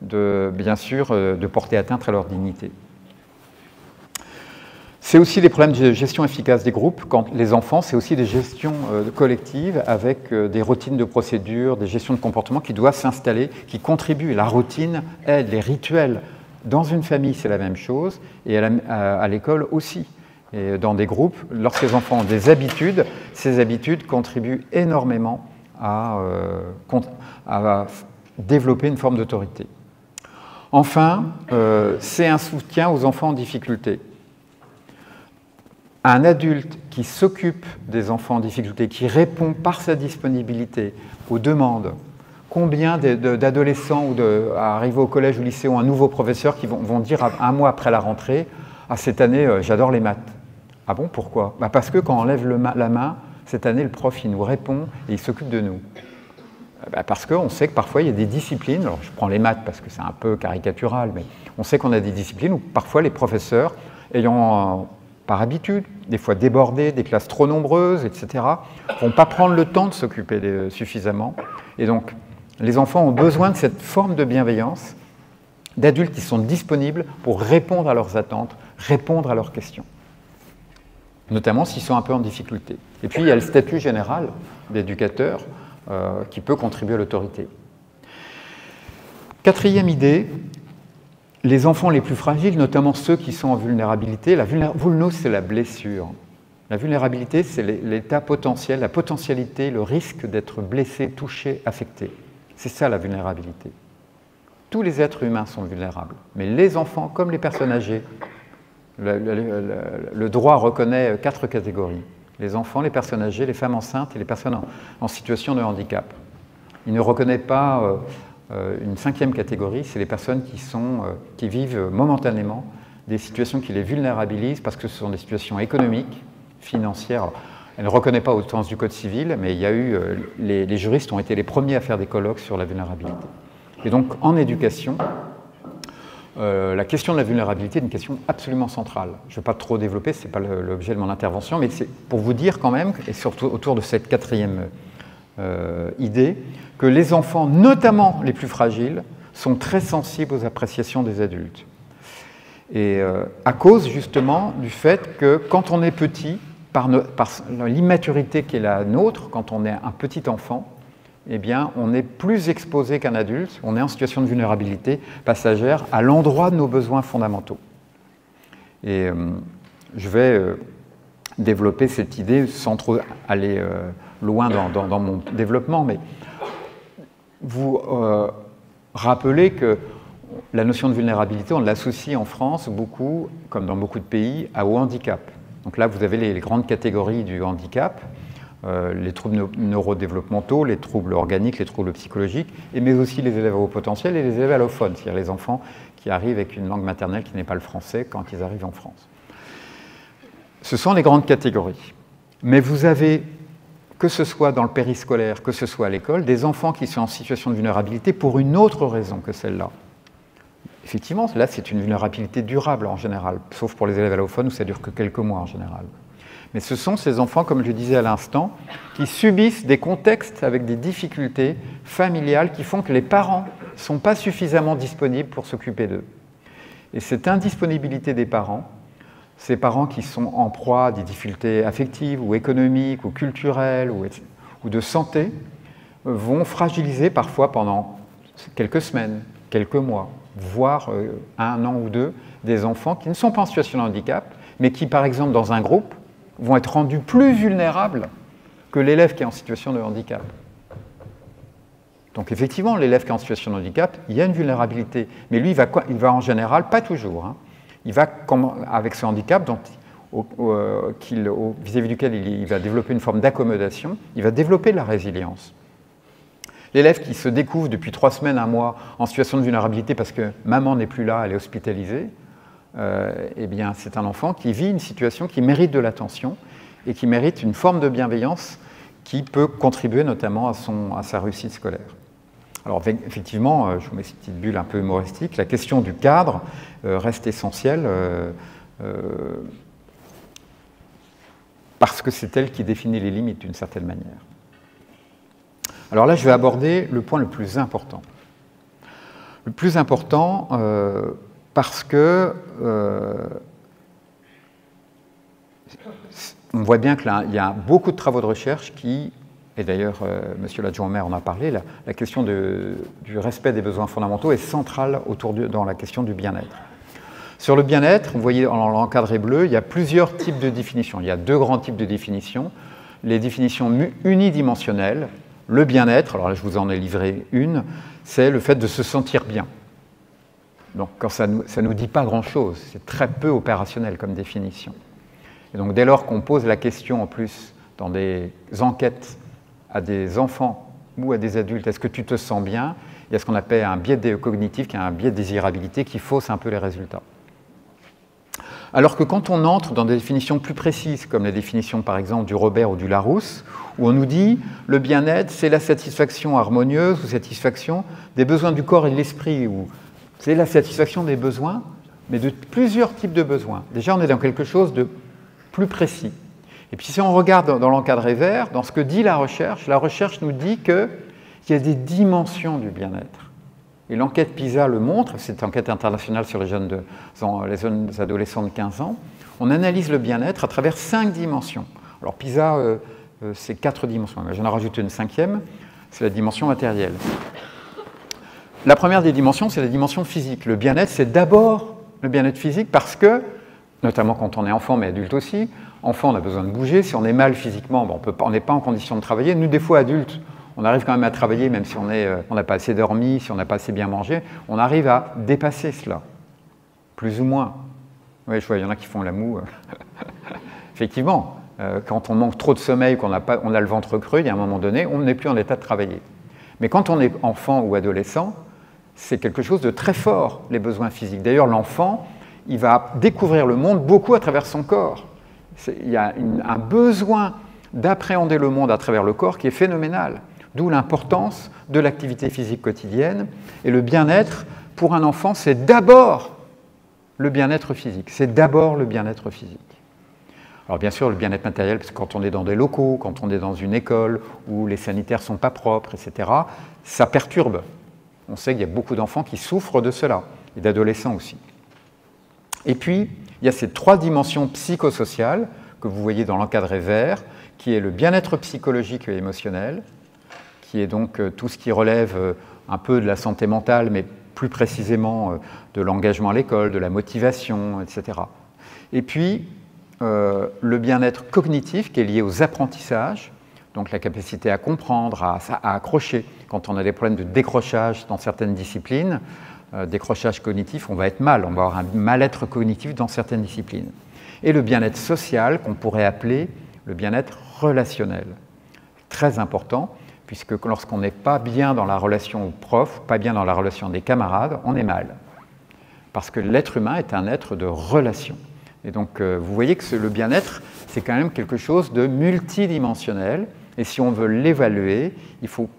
bien sûr de porter atteinte à leur dignité. C'est aussi des problèmes de gestion efficace des groupes. Quand les enfants, c'est aussi des gestions collectives avec des routines de procédures, des gestions de comportement qui doivent s'installer, qui contribuent. La routine aide, les rituels. Dans une famille, c'est la même chose, et à l'école aussi. Et dans des groupes, lorsque les enfants ont des habitudes, ces habitudes contribuent énormément à développer une forme d'autorité. Enfin, c'est un soutien aux enfants en difficulté. Un adulte qui s'occupe des enfants en difficulté, qui répond par sa disponibilité aux demandes, combien d'adolescents arrivés au collège ou au lycée ont un nouveau professeur qui vont dire un mois après la rentrée « Ah, cette année, j'adore les maths ». Ah bon, pourquoi ? Parce que quand on lève la main, cette année, le prof il nous répond et il s'occupe de nous. Parce qu'on sait que parfois, il y a des disciplines, alors je prends les maths parce que c'est un peu caricatural, mais on sait qu'on a des disciplines où parfois les professeurs, ayant par habitude, des fois débordés, des classes trop nombreuses, etc., ne vont pas prendre le temps de s'occuper suffisamment. Et donc, les enfants ont besoin de cette forme de bienveillance, d'adultes qui sont disponibles pour répondre à leurs attentes, répondre à leurs questions, notamment s'ils sont un peu en difficulté. Et puis, il y a le statut général d'éducateur qui peut contribuer à l'autorité. Quatrième idée, les enfants les plus fragiles, notamment ceux qui sont en vulnérabilité, vulno, c'est la blessure. La vulnérabilité, c'est l'état potentiel, la potentialité, le risque d'être blessé, touché, affecté. C'est ça la vulnérabilité. Tous les êtres humains sont vulnérables, mais les enfants, comme les personnes âgées, le droit reconnaît 4 catégories. Les enfants, les personnes âgées, les femmes enceintes et les personnes en situation de handicap. Il ne reconnaît pas une 5e catégorie, c'est les personnes qui vivent momentanément des situations qui les vulnérabilisent parce que ce sont des situations économiques, financières. Alors, elle ne reconnaît pas au sens du Code civil, mais il y a eu, les juristes ont été les premiers à faire des colloques sur la vulnérabilité. Et donc, en éducation, la question de la vulnérabilité est une question absolument centrale. Je ne vais pas trop développer, ce n'est pas l'objet de mon intervention, mais c'est pour vous dire quand même, et surtout autour de cette 4e idée, que les enfants, notamment les plus fragiles, sont très sensibles aux appréciations des adultes. Et à cause justement du fait que quand on est petit, par l'immaturité qui est la nôtre, quand on est un petit enfant, eh bien, on est plus exposé qu'un adulte, on est en situation de vulnérabilité passagère à l'endroit de nos besoins fondamentaux. Et je vais développer cette idée sans trop aller loin dans mon développement, mais vous rappelez que la notion de vulnérabilité, on l'associe en France beaucoup, comme dans beaucoup de pays, au handicap. Donc là, vous avez les grandes catégories du handicap, les troubles neurodéveloppementaux, les troubles organiques, les troubles psychologiques, mais aussi les élèves à haut potentiel et les élèves allophones, c'est-à-dire les enfants qui arrivent avec une langue maternelle qui n'est pas le français quand ils arrivent en France. Ce sont les grandes catégories. Mais vous avez, que ce soit dans le périscolaire, que ce soit à l'école, des enfants qui sont en situation de vulnérabilité pour une autre raison que celle-là. Effectivement, là, c'est une vulnérabilité durable en général, sauf pour les élèves allophones où ça dure que quelques mois en général. Mais ce sont ces enfants, comme je disais à l'instant, qui subissent des contextes avec des difficultés familiales qui font que les parents ne sont pas suffisamment disponibles pour s'occuper d'eux. Et cette indisponibilité des parents, ces parents qui sont en proie à des difficultés affectives ou économiques ou culturelles ou de santé, vont fragiliser parfois pendant quelques semaines, quelques mois, voire 1 an ou 2, des enfants qui ne sont pas en situation de handicap, mais qui, par exemple, dans un groupe, vont être rendus plus vulnérables que l'élève qui est en situation de handicap. Donc effectivement, l'élève qui est en situation de handicap, il y a une vulnérabilité, mais lui, il va en général, pas toujours, hein, il va, avec ce handicap vis-à-vis duquel il va développer une forme d'accommodation, il va développer de la résilience. L'élève qui se découvre depuis 3 semaines, 1 mois, en situation de vulnérabilité parce que maman n'est plus là, elle est hospitalisée, eh bien, c'est un enfant qui vit une situation qui mérite de l'attention et qui mérite une forme de bienveillance qui peut contribuer notamment à sa réussite scolaire. Alors effectivement, je vous mets cette petite bulle un peu humoristique, la question du cadre reste essentielle parce que c'est elle qui définit les limites d'une certaine manière. Alors là, je vais aborder le point le plus important. Le plus important parce que on voit bien qu'il y a beaucoup de travaux de recherche qui, et d'ailleurs monsieur l'adjoint au maire en a parlé, la question du respect des besoins fondamentaux est centrale dans la question du bien-être. Sur le bien-être, vous voyez dans l'encadré bleu, il y a plusieurs types de définitions. Il y a 2 grands types de définitions. Les définitions unidimensionnelles, le bien-être, alors là je vous en ai livré une, c'est le fait de se sentir bien. Donc quand ça nous dit pas grand-chose, c'est très peu opérationnel comme définition. Et donc dès lors qu'on pose la question en plus dans des enquêtes à des enfants ou à des adultes, est-ce que tu te sens bien? Il y a ce qu'on appelle un biais cognitif, qui est un biais de désirabilité qui fausse un peu les résultats. Alors que quand on entre dans des définitions plus précises, comme la définition par exemple du Robert ou du Larousse, où on nous dit le bien-être, c'est la satisfaction harmonieuse ou satisfaction des besoins du corps et de l'esprit, ou c'est la satisfaction des besoins, mais de plusieurs types de besoins. Déjà, on est dans quelque chose de plus précis. Et puis si on regarde dans l'encadré vert, dans ce que dit la recherche nous dit qu'il y a des dimensions du bien-être. Et l'enquête PISA le montre, c'est une enquête internationale sur les jeunes adolescents de 15 ans, on analyse le bien-être à travers 5 dimensions. Alors PISA, c'est 4 dimensions, j'en ai rajouté une 5e, c'est la dimension matérielle. La première des dimensions, c'est la dimension physique. Le bien-être, c'est d'abord le bien-être physique parce que, notamment quand on est enfant, mais adulte aussi, enfant, on a besoin de bouger. Si on est mal physiquement, on n'est pas en condition de travailler. Nous, des fois, adultes, on arrive quand même à travailler, même si on n'a pas assez dormi, si on n'a pas assez bien mangé, on arrive à dépasser cela, plus ou moins. Oui, je vois, il y en a qui font la moue. Effectivement, quand on manque trop de sommeil, qu'on on a le ventre creux, il y a un moment donné, on n'est plus en état de travailler. Mais quand on est enfant ou adolescent, c'est quelque chose de très fort, les besoins physiques. D'ailleurs, l'enfant, il va découvrir le monde beaucoup à travers son corps. Il y a un besoin d'appréhender le monde à travers le corps qui est phénoménal. D'où l'importance de l'activité physique quotidienne. Et le bien-être, pour un enfant, c'est d'abord le bien-être physique. C'est d'abord le bien-être physique. Alors bien sûr, le bien-être matériel, parce que quand on est dans des locaux, quand on est dans une école où les sanitaires ne sont pas propres, etc., ça perturbe. On sait qu'il y a beaucoup d'enfants qui souffrent de cela, et d'adolescents aussi. Et puis, il y a ces 3 dimensions psychosociales que vous voyez dans l'encadré vert, qui est le bien-être psychologique et émotionnel, qui est donc tout ce qui relève un peu de la santé mentale, mais plus précisément de l'engagement à l'école, de la motivation, etc. Et puis, le bien-être cognitif, qui est lié aux apprentissages, donc la capacité à comprendre, à accrocher. Quand on a des problèmes de décrochage dans certaines disciplines, décrochage cognitif, on va être mal, on va avoir un mal-être cognitif dans certaines disciplines. Et le bien-être social, qu'on pourrait appeler le bien-être relationnel. Très important, puisque lorsqu'on n'est pas bien dans la relation au prof, pas bien dans la relation des camarades, on est mal. Parce que l'être humain est un être de relation. Et donc, vous voyez que le bien-être, c'est quand même quelque chose de multidimensionnel. Et si on veut l'évaluer, il faut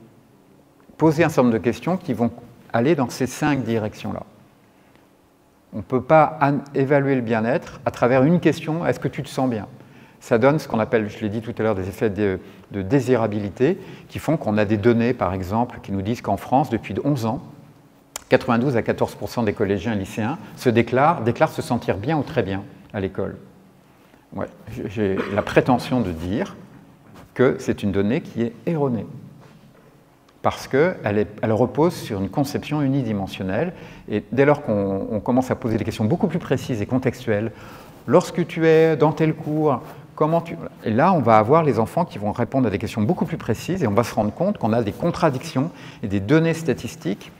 poser un certain nombre de questions qui vont aller dans ces 5 directions-là. On ne peut pas évaluer le bien-être à travers une question, est-ce que tu te sens bien? Ça donne ce qu'on appelle, je l'ai dit tout à l'heure, des effets de désirabilité qui font qu'on a des données, par exemple, qui nous disent qu'en France, depuis 11 ans, 92 à 14% des collégiens et lycéens déclarent se sentir bien ou très bien à l'école. Ouais, j'ai la prétention de dire que c'est une donnée qui est erronée, parce qu'elle repose sur une conception unidimensionnelle, et dès lors qu'on commence à poser des questions beaucoup plus précises et contextuelles, lorsque tu es dans tel cours, comment tu... Et là, on va avoir les enfants qui vont répondre à des questions beaucoup plus précises, et on va se rendre compte qu'on a des contradictions et des données statistiques.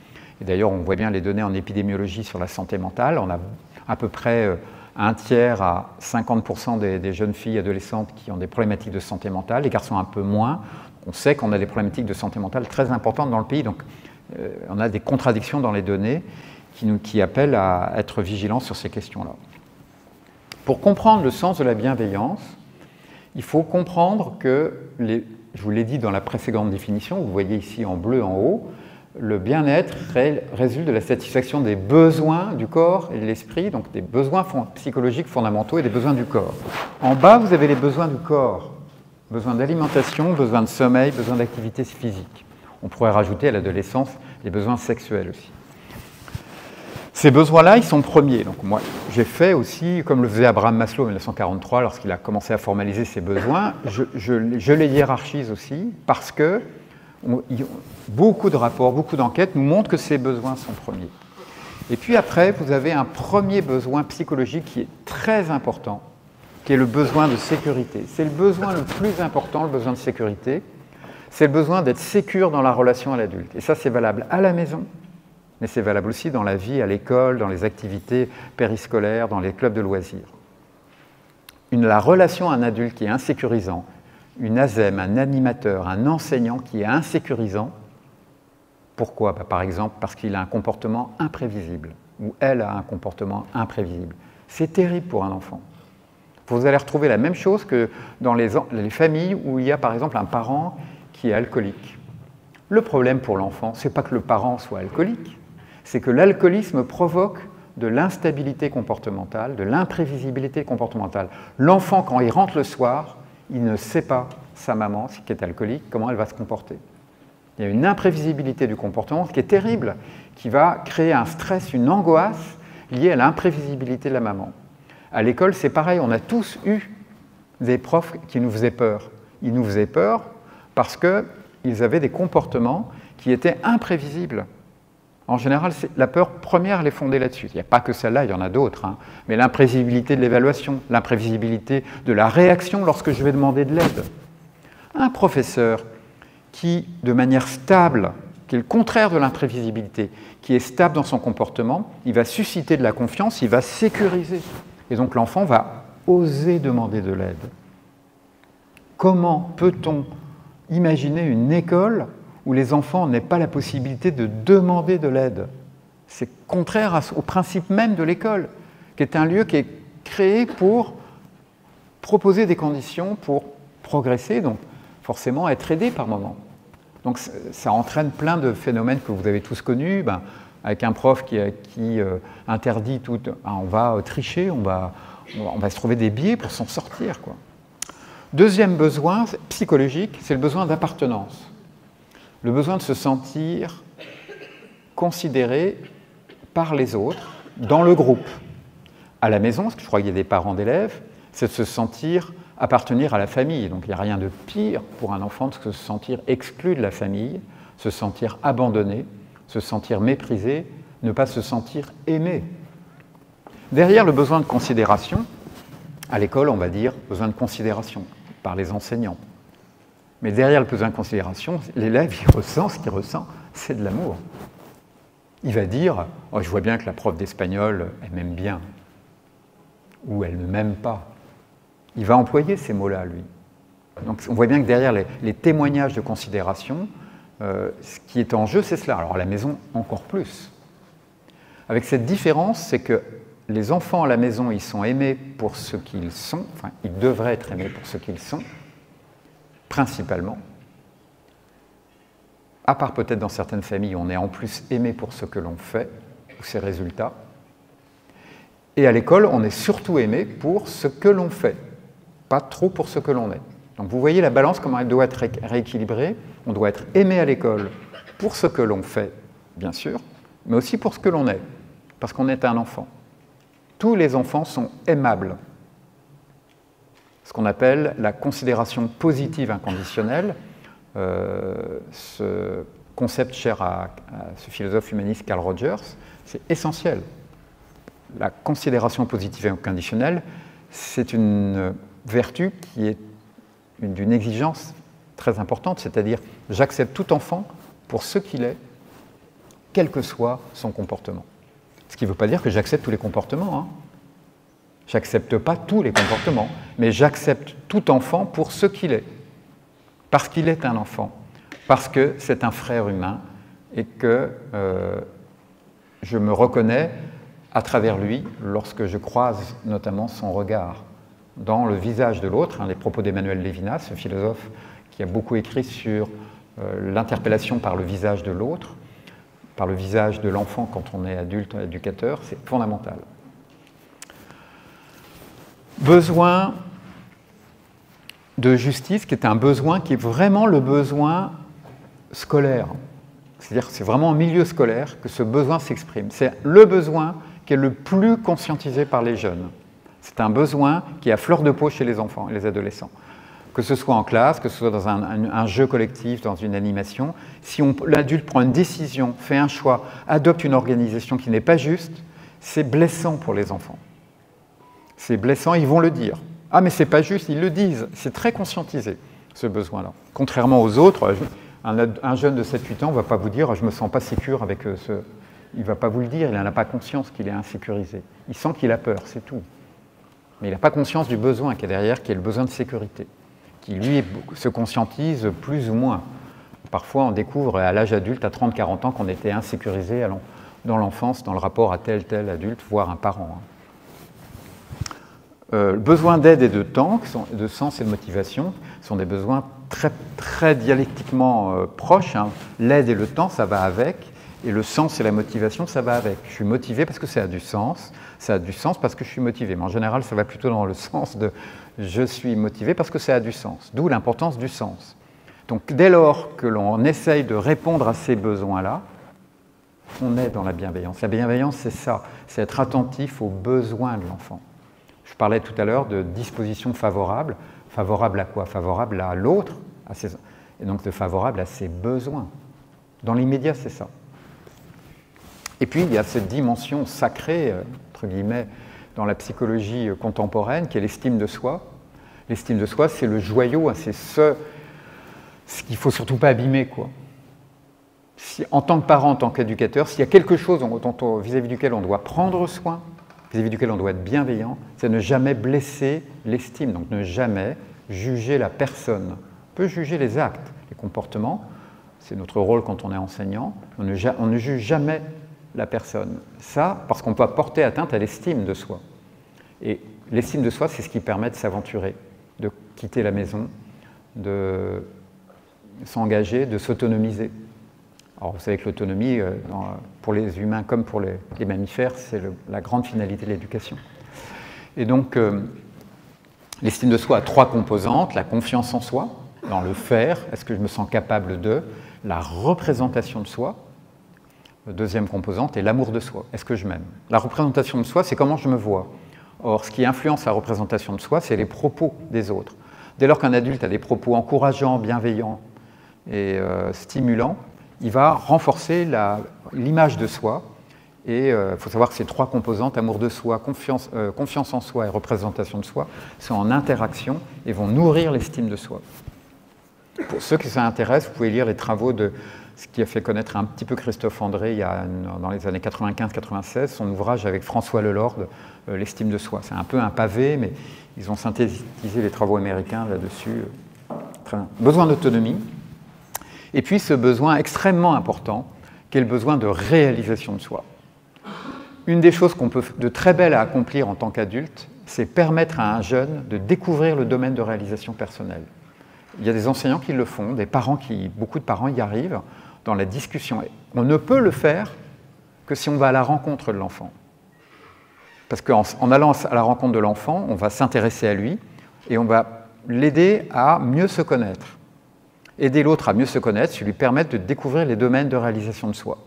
Et d'ailleurs, on voit bien les données en épidémiologie sur la santé mentale. On a à peu près un tiers à 50% des jeunes filles adolescentes qui ont des problématiques de santé mentale, les garçons un peu moins. On sait qu'on a des problématiques de santé mentale très importantes dans le pays, donc on a des contradictions dans les données qui appellent à être vigilants sur ces questions-là. Pour comprendre le sens de la bienveillance, il faut comprendre que, je vous l'ai dit dans la précédente définition, vous voyez ici en bleu en haut, le bien-être résulte de la satisfaction des besoins du corps et de l'esprit, donc des besoins psychologiques fondamentaux et des besoins du corps. En bas, vous avez les besoins du corps. Besoin d'alimentation, besoin de sommeil, besoin d'activité physique. On pourrait rajouter à l'adolescence les besoins sexuels aussi. Ces besoins-là, ils sont premiers. Donc moi, j'ai fait aussi, comme le faisait Abraham Maslow en 1943, lorsqu'il a commencé à formaliser ses besoins, je les hiérarchise aussi, parce que beaucoup de rapports, beaucoup d'enquêtes nous montrent que ces besoins sont premiers. Et puis après, vous avez un premier besoin psychologique qui est très important, qui est le besoin de sécurité. C'est le besoin le plus important, le besoin de sécurité. C'est le besoin d'être sécure dans la relation à l'adulte. Et ça, c'est valable à la maison, mais c'est valable aussi dans la vie, à l'école, dans les activités périscolaires, dans les clubs de loisirs. La relation à un adulte qui est insécurisant, une ASEM, un animateur, un enseignant qui est insécurisant, pourquoi? Par exemple, parce qu'il a un comportement imprévisible, ou elle a un comportement imprévisible. C'est terrible pour un enfant. Vous allez retrouver la même chose que dans les familles où il y a par exemple un parent qui est alcoolique. Le problème pour l'enfant, ce n'est pas que le parent soit alcoolique, c'est que l'alcoolisme provoque de l'instabilité comportementale, de l'imprévisibilité comportementale. L'enfant, quand il rentre le soir, il ne sait pas, sa maman, qui est alcoolique, comment elle va se comporter. Il y a une imprévisibilité du comportement qui est terrible, qui va créer un stress, une angoisse liée à l'imprévisibilité de la maman. À l'école, c'est pareil, on a tous eu des profs qui nous faisaient peur. Ils nous faisaient peur parce qu'ils avaient des comportements qui étaient imprévisibles. En général, la peur première, elle est fondée là-dessus. Il n'y a pas que celle-là, il y en a d'autres, hein. Mais l'imprévisibilité de l'évaluation, l'imprévisibilité de la réaction lorsque je vais demander de l'aide. Un professeur qui, de manière stable, qui est le contraire de l'imprévisibilité, qui est stable dans son comportement, il va susciter de la confiance, il va sécuriser. Et donc l'enfant va oser demander de l'aide. Comment peut-on imaginer une école où les enfants n'aient pas la possibilité de demander de l'aide? C'est contraire au principe même de l'école, qui est un lieu qui est créé pour proposer des conditions pour progresser, donc forcément être aidé par moment. Donc ça entraîne plein de phénomènes que vous avez tous connus, avec un prof qui interdit tout, on va tricher, on va se trouver des biais pour s'en sortir, quoi. Deuxième besoin psychologique, c'est le besoin d'appartenance. Le besoin de se sentir considéré par les autres, dans le groupe. À la maison, parce que je crois qu'il y a des parents d'élèves, c'est de se sentir appartenir à la famille. Donc il n'y a rien de pire pour un enfant de se sentir exclu de la famille, se sentir abandonné, se sentir méprisé, ne pas se sentir aimé. Derrière le besoin de considération, à l'école, on va dire besoin de considération par les enseignants. Mais derrière le besoin de considération, l'élève, il ressent ce qu'il ressent, c'est de l'amour. Il va dire « Oh, je vois bien que la prof d'espagnol, elle m'aime bien » ou « elle ne m'aime pas ». Il va employer ces mots-là, lui. Donc on voit bien que derrière les témoignages de considération, ce qui est en jeu, c'est cela. Alors à la maison, encore plus. Avec cette différence, c'est que les enfants à la maison, ils sont aimés pour ce qu'ils sont, enfin, ils devraient être aimés pour ce qu'ils sont, principalement. À part peut-être dans certaines familles, on est en plus aimé pour ce que l'on fait, ou ses résultats. Et à l'école, on est surtout aimé pour ce que l'on fait, pas trop pour ce que l'on est. Donc vous voyez la balance, comment elle doit être rééquilibrée. On doit être aimé à l'école pour ce que l'on fait, bien sûr, mais aussi pour ce que l'on est, parce qu'on est un enfant. Tous les enfants sont aimables. Ce qu'on appelle la considération positive inconditionnelle, ce concept cher à ce philosophe humaniste Carl Rogers, c'est essentiel. La considération positive inconditionnelle, c'est une vertu qui est d'une exigence très importante, c'est-à-dire j'accepte tout enfant pour ce qu'il est, quel que soit son comportement. Ce qui ne veut pas dire que j'accepte tous les comportements. Hein. Je n'accepte pas tous les comportements, mais j'accepte tout enfant pour ce qu'il est. Parce qu'il est un enfant, parce que c'est un frère humain et que je me reconnais à travers lui lorsque je croise notamment son regard dans le visage de l'autre. Les propos d'Emmanuel Levinas, ce philosophe qui a beaucoup écrit sur l'interpellation par le visage de l'autre, par le visage de l'enfant quand on est adulte, éducateur, c'est fondamental. Besoin de justice, qui est un besoin qui est vraiment le besoin scolaire. C'est-à-dire que c'est vraiment en milieu scolaire que ce besoin s'exprime. C'est le besoin qui est le plus conscientisé par les jeunes. C'est un besoin qui est à fleur de peau chez les enfants et les adolescents. Que ce soit en classe, que ce soit dans un jeu collectif, dans une animation, si l'adulte prend une décision, fait un choix, adopte une organisation qui n'est pas juste, c'est blessant pour les enfants. C'est blessant, ils vont le dire. Ah, mais c'est pas juste, ils le disent. C'est très conscientisé, ce besoin-là. Contrairement aux autres, un jeune de 7-8 ans ne va pas vous dire « je ne me sens pas sécure avec ce… » Il ne va pas vous le dire, il n'en a pas conscience qu'il est insécurisé. Il sent qu'il a peur, c'est tout. Mais il n'a pas conscience du besoin qui est derrière, qui est le besoin de sécurité, qui lui se conscientise plus ou moins. Parfois, on découvre à l'âge adulte, à 30-40 ans, qu'on était insécurisé dans l'enfance, dans le rapport à tel adulte, voire un parent. Besoin d'aide et de temps, de sens et de motivation, sont des besoins très, très dialectiquement proches. L'aide et le temps, ça va avec, et le sens et la motivation, ça va avec. Je suis motivé parce que ça a du sens parce que je suis motivé. Mais en général, ça va plutôt dans le sens de je suis motivé parce que ça a du sens. D'où l'importance du sens. Donc dès lors que l'on essaye de répondre à ces besoins-là, on est dans la bienveillance. La bienveillance, c'est ça, c'est être attentif aux besoins de l'enfant. Je parlais tout à l'heure de disposition favorable. Favorable à quoi? Favorable à l'autre, et donc de favorable à ses besoins. Dans l'immédiat, c'est ça. Et puis, il y a cette dimension sacrée, entre guillemets, dans la psychologie contemporaine, qui est l'estime de soi. L'estime de soi, c'est le joyau, ce qu'il ne faut surtout pas abîmer, quoi. Si, en tant que parent, en tant qu'éducateur, s'il y a quelque chose vis-à-vis duquel on doit prendre soin, vis-à-vis duquel on doit être bienveillant, c'est ne jamais blesser l'estime, donc ne jamais juger la personne. On peut juger les actes, les comportements, c'est notre rôle quand on est enseignant, on ne juge jamais la personne. Ça, parce qu'on peut porter atteinte à l'estime de soi. Et l'estime de soi, c'est ce qui permet de s'aventurer, de quitter la maison, de s'engager, de s'autonomiser. Alors vous savez que l'autonomie, pour les humains comme pour les mammifères, c'est la grande finalité de l'éducation. Et donc, l'estime de soi a 3 composantes, la confiance en soi, dans le faire, est-ce que je me sens capable de, la représentation de soi, la deuxième composante, est l'amour de soi, est-ce que je m'aime. La représentation de soi, c'est comment je me vois. Or, ce qui influence la représentation de soi, c'est les propos des autres. Dès lors qu'un adulte a des propos encourageants, bienveillants et stimulants, il va renforcer l'image de soi. Et il faut savoir que ces 3 composantes, amour de soi, confiance en soi et représentation de soi, sont en interaction et vont nourrir l'estime de soi. Pour ceux qui s'intéressent, vous pouvez lire les travaux de ce qui a fait connaître un petit peu Christophe André dans les années 95-96, son ouvrage avec François Lelord, l'estime de soi. C'est un peu un pavé, mais ils ont synthétisé les travaux américains là-dessus. Besoin d'autonomie. Et puis ce besoin extrêmement important, qui est le besoin de réalisation de soi. Une des choses qu'on peut de très belle à accomplir en tant qu'adulte, c'est permettre à un jeune de découvrir le domaine de réalisation personnelle. Il y a des enseignants qui le font, beaucoup de parents y arrivent dans la discussion. On ne peut le faire que si on va à la rencontre de l'enfant. Parce qu'en allant à la rencontre de l'enfant, on va s'intéresser à lui et on va l'aider à mieux se connaître. Aider l'autre à mieux se connaître, c'est lui permettre de découvrir les domaines de réalisation de soi.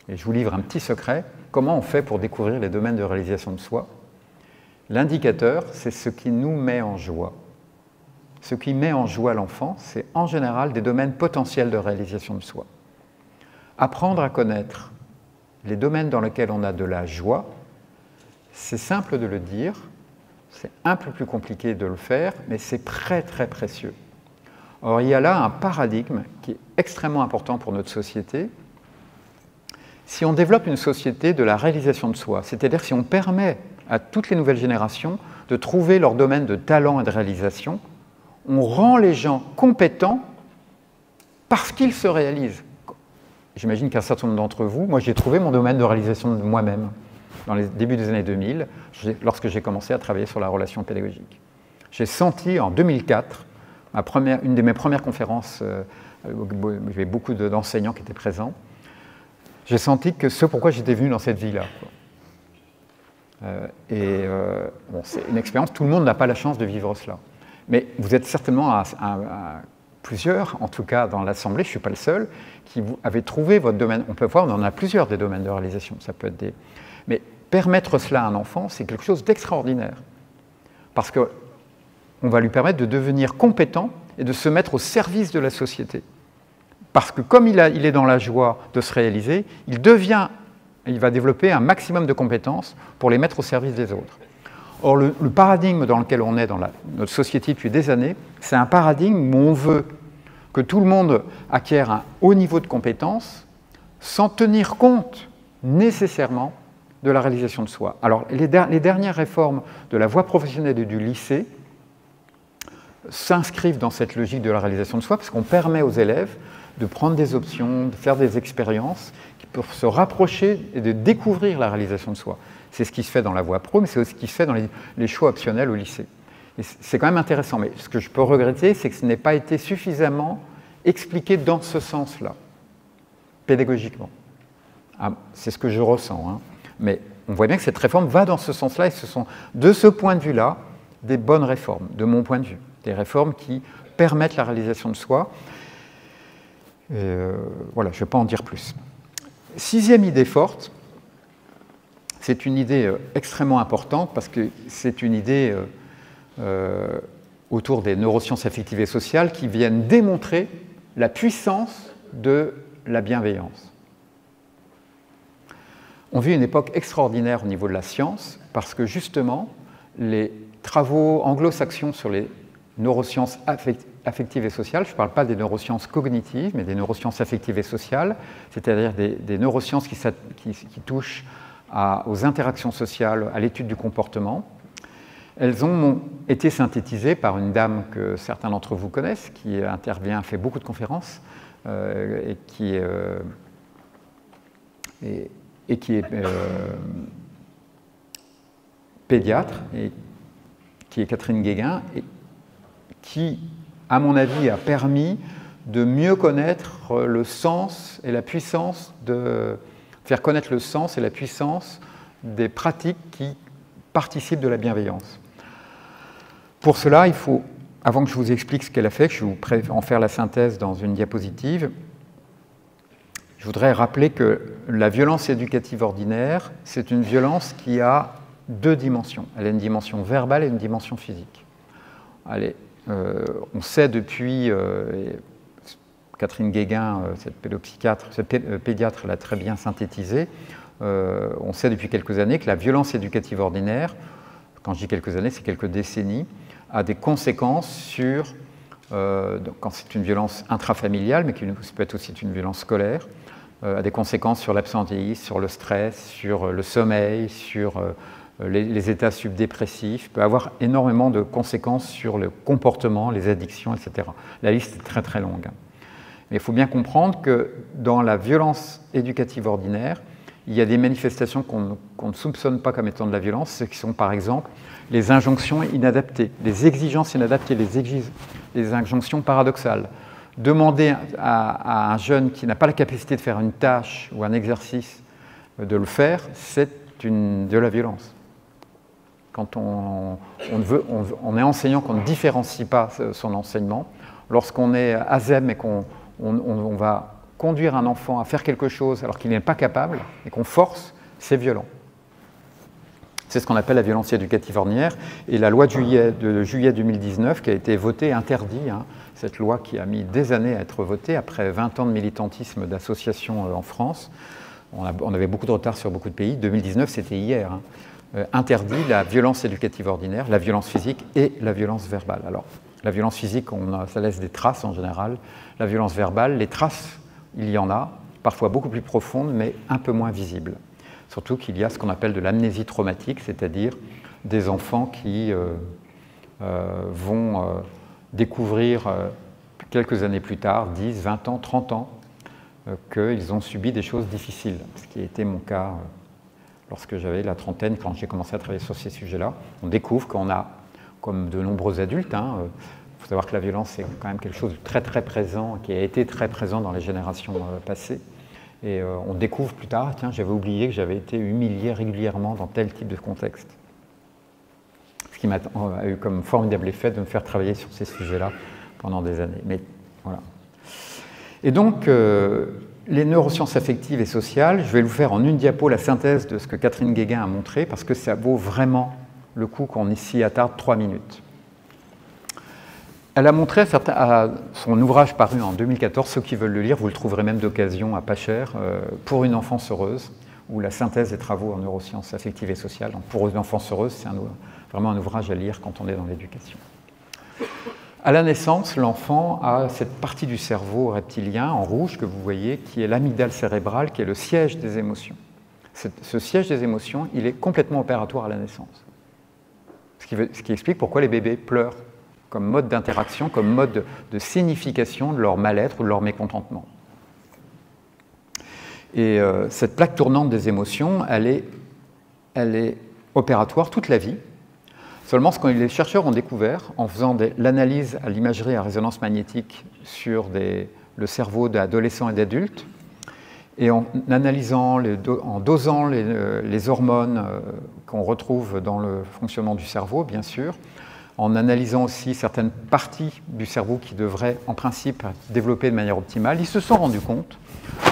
Et je vous livre un petit secret. Comment on fait pour découvrir les domaines de réalisation de soi? L'indicateur, c'est ce qui nous met en joie. Ce qui met en joie l'enfant, c'est en général des domaines potentiels de réalisation de soi. Apprendre à connaître les domaines dans lesquels on a de la joie, c'est simple de le dire, c'est un peu plus compliqué de le faire, mais c'est très très précieux. Or, il y a là un paradigme qui est extrêmement important pour notre société. Si on développe une société de la réalisation de soi, c'est-à-dire si on permet à toutes les nouvelles générations de trouver leur domaine de talent et de réalisation, on rend les gens compétents parce qu'ils se réalisent. J'imagine qu'un certain nombre d'entre vous, moi j'ai trouvé mon domaine de réalisation de moi-même dans les débuts des années 2000, lorsque j'ai commencé à travailler sur la relation pédagogique. J'ai senti en 2004, une de mes premières conférences, il y avait beaucoup d'enseignants qui étaient présents, j'ai senti que ce pourquoi j'étais venu dans cette vie-là. Bon, c'est une expérience, tout le monde n'a pas la chance de vivre cela. Mais vous êtes certainement à plusieurs, en tout cas dans l'Assemblée, je ne suis pas le seul, qui avez trouvé votre domaine. On peut voir, on en a plusieurs des domaines de réalisation, ça peut être des... Mais permettre cela à un enfant, c'est quelque chose d'extraordinaire. Parce qu'on va lui permettre de devenir compétent et de se mettre au service de la société. Parce que comme il est dans la joie de se réaliser, il va développer un maximum de compétences pour les mettre au service des autres. Or, le paradigme dans lequel on est dans notre société depuis des années, c'est un paradigme où on veut que tout le monde acquiert un haut niveau de compétences sans tenir compte nécessairement de la réalisation de soi. Alors, les dernières réformes de la voie professionnelle et du lycée s'inscrivent dans cette logique de la réalisation de soi parce qu'on permet aux élèves de prendre des options, de faire des expériences pour se rapprocher et de découvrir la réalisation de soi. C'est ce qui se fait dans la voie pro, mais c'est aussi ce qui se fait dans les choix optionnels au lycée. Et c'est quand même intéressant, mais ce que je peux regretter, c'est que ce n'ait pas été suffisamment expliqué dans ce sens-là, pédagogiquement. Ah, c'est ce que je ressens, hein. Mais on voit bien que cette réforme va dans ce sens-là, et ce sont, de ce point de vue-là, des bonnes réformes, de mon point de vue. Des réformes qui permettent la réalisation de soi. Voilà, je ne vais pas en dire plus. 6e idée forte, c'est une idée extrêmement importante parce que c'est une idée autour des neurosciences affectives et sociales qui viennent démontrer la puissance de la bienveillance. On vit une époque extraordinaire au niveau de la science parce que justement, les travaux anglo-saxons sur les neurosciences affectives et sociales. Je ne parle pas des neurosciences cognitives, mais des neurosciences affectives et sociales, c'est-à-dire des neurosciences qui touchent aux interactions sociales, à l'étude du comportement. Elles ont été synthétisées par une dame que certains d'entre vous connaissent, qui intervient, fait beaucoup de conférences, et qui est pédiatre, et qui est Catherine Guéguen, et qui, à mon avis, a permis de mieux connaître le sens et la puissance faire connaître le sens et la puissance des pratiques qui participent de la bienveillance. Pour cela, il faut, avant que je vous explique ce qu'elle a fait, que je vais en faire la synthèse dans une diapositive, je voudrais rappeler que la violence éducative ordinaire, c'est une violence qui a deux dimensions. Elle a une dimension verbale et une dimension physique. On sait depuis, Catherine Guéguen, cette pédopsychiatre, cette pédiatre l'a très bien synthétisé, on sait depuis quelques années que la violence éducative ordinaire, quand je dis quelques années, c'est quelques décennies, a des conséquences sur, quand c'est une violence intrafamiliale, mais qui peut être aussi une violence scolaire, a des conséquences sur l'absentéisme, sur le stress, sur le sommeil, sur les états subdépressifs, peut avoir énormément de conséquences sur le comportement, les addictions, etc. La liste est très très longue. Mais il faut bien comprendre que dans la violence éducative ordinaire, il y a des manifestations qu'on ne soupçonne pas comme étant de la violence, ce qui sont par exemple les injonctions inadaptées, les exigences inadaptées, les injonctions paradoxales. Demander à un jeune qui n'a pas la capacité de faire une tâche ou un exercice de le faire, c'est de la violence. Quand on est enseignant, qu'on ne différencie pas son enseignement, lorsqu'on est ASEM et qu'on va conduire un enfant à faire quelque chose alors qu'il n'est pas capable et qu'on force, c'est violent. C'est ce qu'on appelle la violence éducative ordinaire. Et la loi de juillet 2019 qui a été votée interdit, cette loi qui a mis des années à être votée, après 20 ans de militantisme d'associations en France, on avait beaucoup de retard sur beaucoup de pays, 2019 c'était hier, interdit la violence éducative ordinaire, la violence physique et la violence verbale. Alors, la violence physique, ça laisse des traces en général. La violence verbale, les traces, il y en a, parfois beaucoup plus profondes, mais un peu moins visibles. Surtout qu'il y a ce qu'on appelle de l'amnésie traumatique, c'est-à-dire des enfants qui vont découvrir quelques années plus tard, 10, 20 ans, 30 ans, qu'ils ont subi des choses difficiles, ce qui a été mon cas lorsque j'avais la trentaine, quand j'ai commencé à travailler sur ces sujets-là. On découvre qu'on a, comme de nombreux adultes, il faut savoir que la violence c'est quand même quelque chose de très très présent, qui a été très présent dans les générations passées. Et on découvre plus tard, tiens, j'avais oublié que j'avais été humilié régulièrement dans tel type de contexte. Ce qui m'a eu comme formidable effet de me faire travailler sur ces sujets-là pendant des années. Mais voilà. Et donc, les neurosciences affectives et sociales, je vais vous faire en une diapo la synthèse de ce que Catherine Guéguen a montré, parce que ça vaut vraiment le coup qu'on s'y attarde 3 minutes. Elle a montré à son ouvrage paru en 2014, ceux qui veulent le lire, vous le trouverez même d'occasion à pas cher, Pour une enfance heureuse, ou la synthèse des travaux en neurosciences affectives et sociales. Donc, Pour une enfance heureuse, c'est vraiment un ouvrage à lire quand on est dans l'éducation. À la naissance, l'enfant a cette partie du cerveau reptilien en rouge que vous voyez, qui est l'amygdale cérébrale, qui est le siège des émotions. Ce siège des émotions, il est complètement opératoire à la naissance. Ce qui explique pourquoi les bébés pleurent comme mode d'interaction, comme mode de signification de leur mal-être ou de leur mécontentement. Et cette plaque tournante des émotions, elle est opératoire toute la vie. Seulement, ce que les chercheurs ont découvert, en faisant l'analyse à l'imagerie à résonance magnétique sur le cerveau d'adolescents et d'adultes, et en analysant, en dosant les hormones qu'on retrouve dans le fonctionnement du cerveau, bien sûr, en analysant aussi certaines parties du cerveau qui devraient, en principe, être développées de manière optimale, ils se sont rendus compte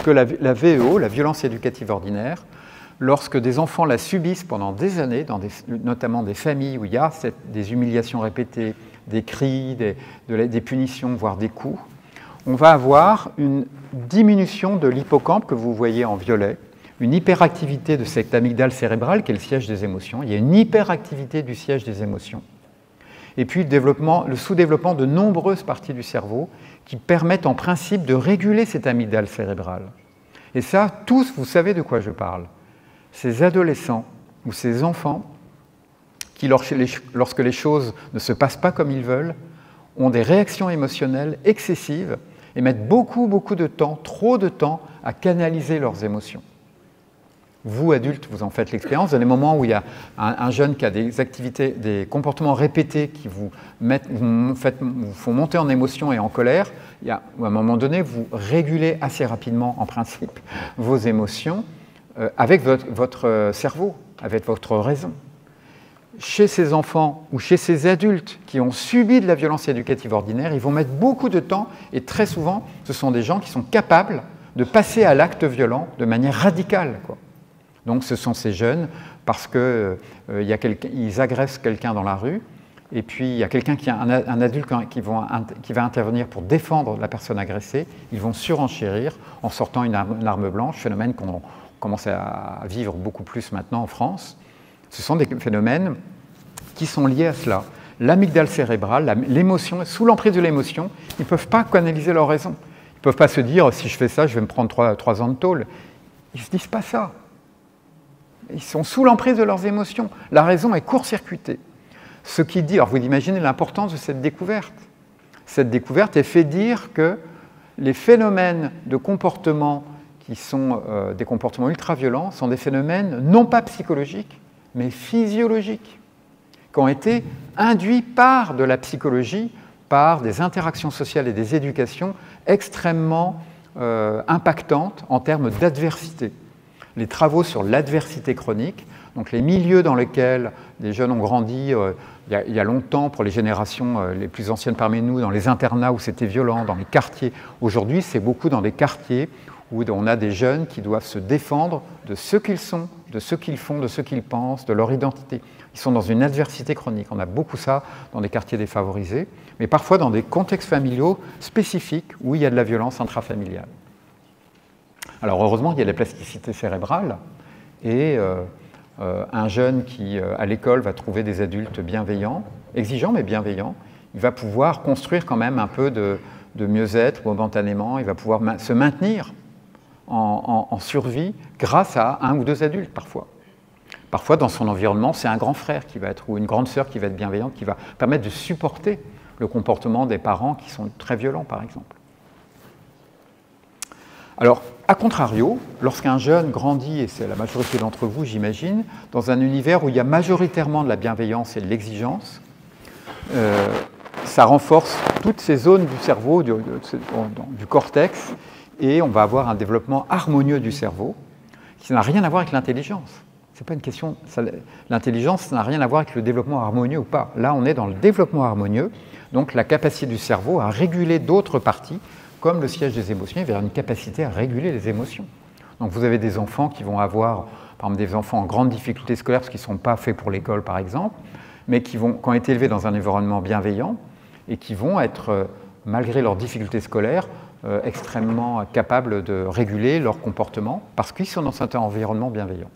que la VEO, la violence éducative ordinaire, lorsque des enfants la subissent pendant des années, notamment des familles où il y a des humiliations répétées, des cris, des punitions, voire des coups, on va avoir une diminution de l'hippocampe que vous voyez en violet, une hyperactivité de cette amygdale cérébrale qui est le siège des émotions. Il y a une hyperactivité du siège des émotions. Et puis le sous-développement de nombreuses parties du cerveau qui permettent en principe de réguler cette amygdale cérébrale. Et ça, tous, vous savez de quoi je parle. Ces adolescents ou ces enfants qui, lorsque les choses ne se passent pas comme ils veulent, ont des réactions émotionnelles excessives et mettent beaucoup de temps, trop de temps, à canaliser leurs émotions. Vous, adultes, vous en faites l'expérience. Dans les moments où il y a un jeune qui a des activités, des comportements répétés qui vous font monter en émotion et en colère, à un moment donné, vous régulez assez rapidement, en principe, vos émotions avec votre cerveau, avec votre raison. Chez ces enfants ou chez ces adultes qui ont subi de la violence éducative ordinaire, ils vont mettre beaucoup de temps et très souvent, ce sont des gens qui sont capables de passer à l'acte violent de manière radicale, quoi. Donc ce sont ces jeunes parce qu'ils agressent quelqu'un dans la rue et puis il y a quelqu'un un adulte qui va intervenir pour défendre la personne agressée. Ils vont surenchérir en sortant une arme blanche, phénomène qu'on commence à vivre beaucoup plus maintenant en France. Ce sont des phénomènes qui sont liés à cela. L'amygdale cérébrale, l'émotion, sous l'emprise de l'émotion, ils ne peuvent pas canaliser leur raison. Ils ne peuvent pas se dire « si je fais ça, je vais me prendre 3 ans de tôle ». Ils ne se disent pas ça. Ils sont sous l'emprise de leurs émotions. La raison est court-circuitée. Ce qui dit, alors vous imaginez l'importance de cette découverte. Cette découverte est fait dire que les phénomènes de comportement qui sont des comportements ultra-violents sont des phénomènes non pas psychologiques, mais physiologiques, qui ont été induits par de la psychologie, par des interactions sociales et des éducations extrêmement impactantes en termes d'adversité. Les travaux sur l'adversité chronique, donc les milieux dans lesquels les jeunes ont grandi il y a longtemps pour les générations les plus anciennes parmi nous, dans les internats où c'était violent, dans les quartiers. Aujourd'hui, c'est beaucoup dans des quartiers où on a des jeunes qui doivent se défendre de ce qu'ils sont, de ce qu'ils font, de ce qu'ils pensent, de leur identité. Ils sont dans une adversité chronique. On a beaucoup ça dans des quartiers défavorisés, mais parfois dans des contextes familiaux spécifiques où il y a de la violence intrafamiliale. Alors heureusement, il y a la plasticité cérébrale et un jeune qui, à l'école, va trouver des adultes bienveillants, exigeants mais bienveillants, il va pouvoir construire quand même un peu de mieux-être momentanément, il va pouvoir se maintenir en survie grâce à 1 ou 2 adultes parfois. Parfois, dans son environnement, c'est un grand frère qui va être, ou une grande sœur qui va être bienveillante, qui va permettre de supporter le comportement des parents qui sont très violents, par exemple. Alors, a contrario, lorsqu'un jeune grandit, et c'est la majorité d'entre vous, j'imagine, dans un univers où il y a majoritairement de la bienveillance et de l'exigence, ça renforce toutes ces zones du cerveau, du cortex, et on va avoir un développement harmonieux du cerveau qui n'a rien à voir avec l'intelligence. C'est pas une question. L'intelligence n'a rien à voir avec le développement harmonieux ou pas. Là, on est dans le développement harmonieux, donc la capacité du cerveau à réguler d'autres parties, comme le siège des émotions, vers une capacité à réguler les émotions. Donc vous avez des enfants qui vont avoir, par exemple, des enfants en grande difficulté scolaire parce qu'ils ne sont pas faits pour l'école, par exemple, mais qui ont été élevés dans un environnement bienveillant et qui vont être, malgré leurs difficultés scolaires, extrêmement capables de réguler leur comportement parce qu'ils sont dans un environnement bienveillant.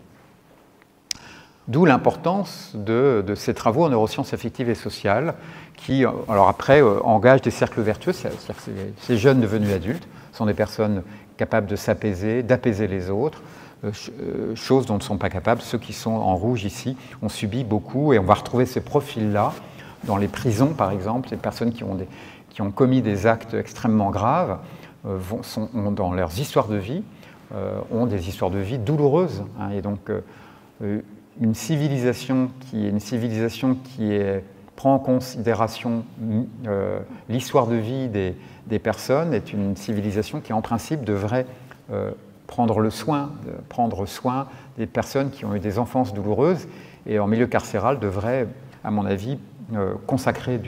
D'où l'importance de ces travaux en neurosciences affectives et sociales qui, alors après, engagent des cercles vertueux. Ces jeunes devenus adultes sont des personnes capables de s'apaiser, d'apaiser les autres, chose dont ne sont pas capables ceux qui sont en rouge ici, ont subi beaucoup, et on va retrouver ces profils-là dans les prisons, par exemple, ces personnes qui ont commis des actes extrêmement graves, dans leurs histoires de vie, ont des histoires de vie douloureuses, hein, et donc une civilisation qui prend en considération l'histoire de vie des personnes est une civilisation qui, en principe, devrait prendre soin des personnes qui ont eu des enfances douloureuses et, en milieu carcéral, devrait, à mon avis, consacrer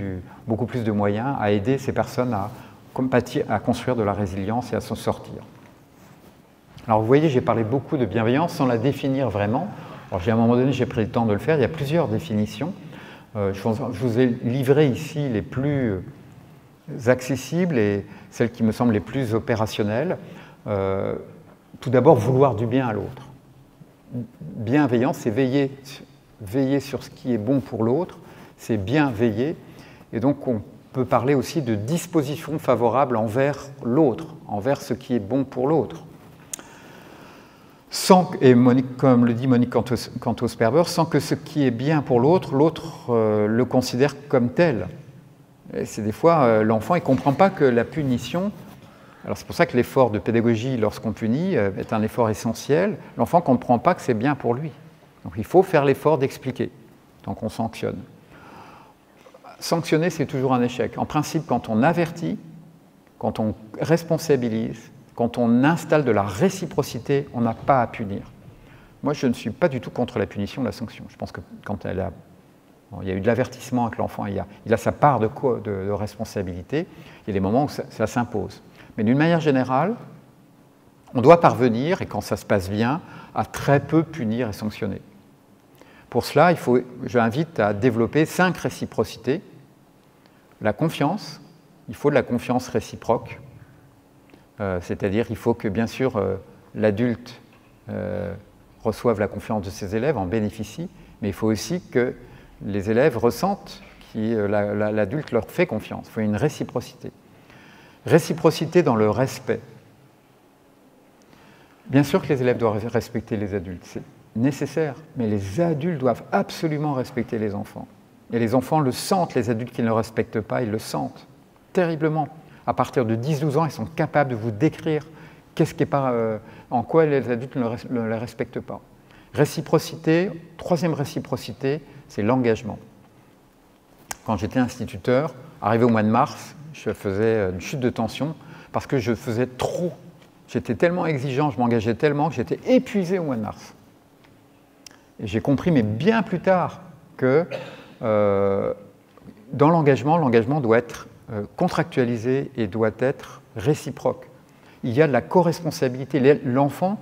beaucoup plus de moyens à aider ces personnes à construire de la résilience et à s'en sortir. Alors, vous voyez, j'ai parlé beaucoup de bienveillance sans la définir vraiment. Alors, à un moment donné, j'ai pris le temps de le faire. Il y a plusieurs définitions. Je vous ai livré ici les plus accessibles et celles qui me semblent les plus opérationnelles. Tout d'abord, vouloir du bien à l'autre. Bienveillance, c'est veiller sur ce qui est bon pour l'autre, c'est bien veiller. Et donc, on peut parler aussi de disposition favorable envers l'autre, envers ce qui est bon pour l'autre. Et comme le dit Monique Cantos-Sperber, sans que ce qui est bien pour l'autre, l'autre le considère comme tel. C'est des fois, l'enfant ne comprend pas que la punition... Alors c'est pour ça que l'effort de pédagogie, lorsqu'on punit, est un effort essentiel. L'enfant ne comprend pas que c'est bien pour lui. Donc il faut faire l'effort d'expliquer. Donc on sanctionne. Sanctionner, c'est toujours un échec. En principe, quand on avertit, quand on responsabilise, quand on installe de la réciprocité, on n'a pas à punir. Moi, je ne suis pas du tout contre la punition, la sanction. Je pense que quand il y a eu de l'avertissement avec l'enfant, il a sa part de responsabilité. Il y a des moments où ça s'impose. Mais d'une manière générale, on doit parvenir, et quand ça se passe bien, à très peu punir et sanctionner. Pour cela, j'invite à développer 5 réciprocités. La confiance, il faut de la confiance réciproque. C'est-à-dire qu'il faut que, bien sûr, l'adulte reçoive la confiance de ses élèves, en bénéficie, mais il faut aussi que les élèves ressentent que l'adulte leur fait confiance. Il faut une réciprocité. Réciprocité dans le respect. Bien sûr que les élèves doivent respecter les adultes, c'est nécessaire, mais les adultes doivent absolument respecter les enfants. Et les enfants le sentent, les adultes qui ne le respectent pas, ils le sentent terriblement. À partir de 10-12 ans, ils sont capables de vous décrire en quoi les adultes ne les respectent pas. Réciprocité, 3e réciprocité, c'est l'engagement. Quand j'étais instituteur, arrivé au mois de mars, je faisais une chute de tension parce que je faisais trop. J'étais tellement exigeant, je m'engageais tellement que j'étais épuisé au mois de mars. Et j'ai compris, mais bien plus tard, que dans l'engagement doit être contractualisé et doit être réciproque. Il y a de la co-responsabilité. L'enfant,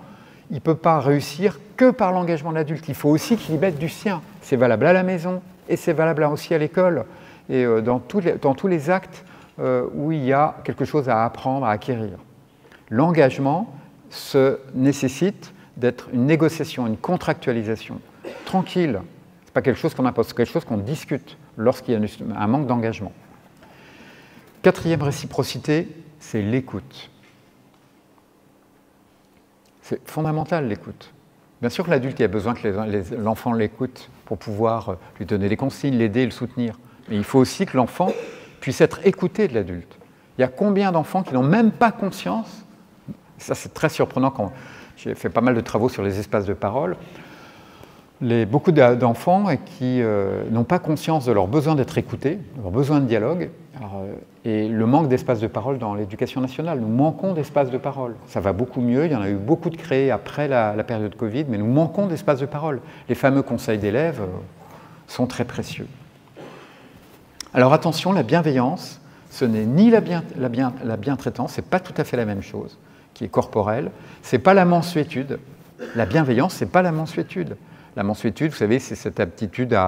il ne peut pas réussir que par l'engagement de l'adulte. Il faut aussi qu'il y mette du sien. C'est valable à la maison et c'est valable aussi à l'école et dans tous les actes où il y a quelque chose à apprendre, à acquérir. L'engagement nécessite d'être une négociation, une contractualisation tranquille. Ce n'est pas quelque chose qu'on impose, c'est quelque chose qu'on discute lorsqu'il y a un manque d'engagement. 4e réciprocité, c'est l'écoute. C'est fondamental, l'écoute. Bien sûr que l'adulte a besoin que l'enfant l'écoute pour pouvoir lui donner des consignes, l'aider, le soutenir. Mais il faut aussi que l'enfant puisse être écouté de l'adulte. Il y a combien d'enfants qui n'ont même pas conscience, ça c'est très surprenant quand j'ai fait pas mal de travaux sur les espaces de parole, beaucoup d'enfants qui n'ont pas conscience de leur besoin d'être écoutés, de leur besoin de dialogue, et le manque d'espace de parole dans l'éducation nationale. Nous manquons d'espace de parole. Ça va beaucoup mieux, il y en a eu beaucoup de créés après la période Covid, mais nous manquons d'espace de parole. Les fameux conseils d'élèves sont très précieux. Alors attention, la bienveillance, ce n'est ni la bientraitance, ce n'est pas tout à fait la même chose, qui est corporelle, ce n'est pas la mansuétude. La bienveillance, ce n'est pas la mansuétude. La mansuétude, vous savez, c'est cette aptitude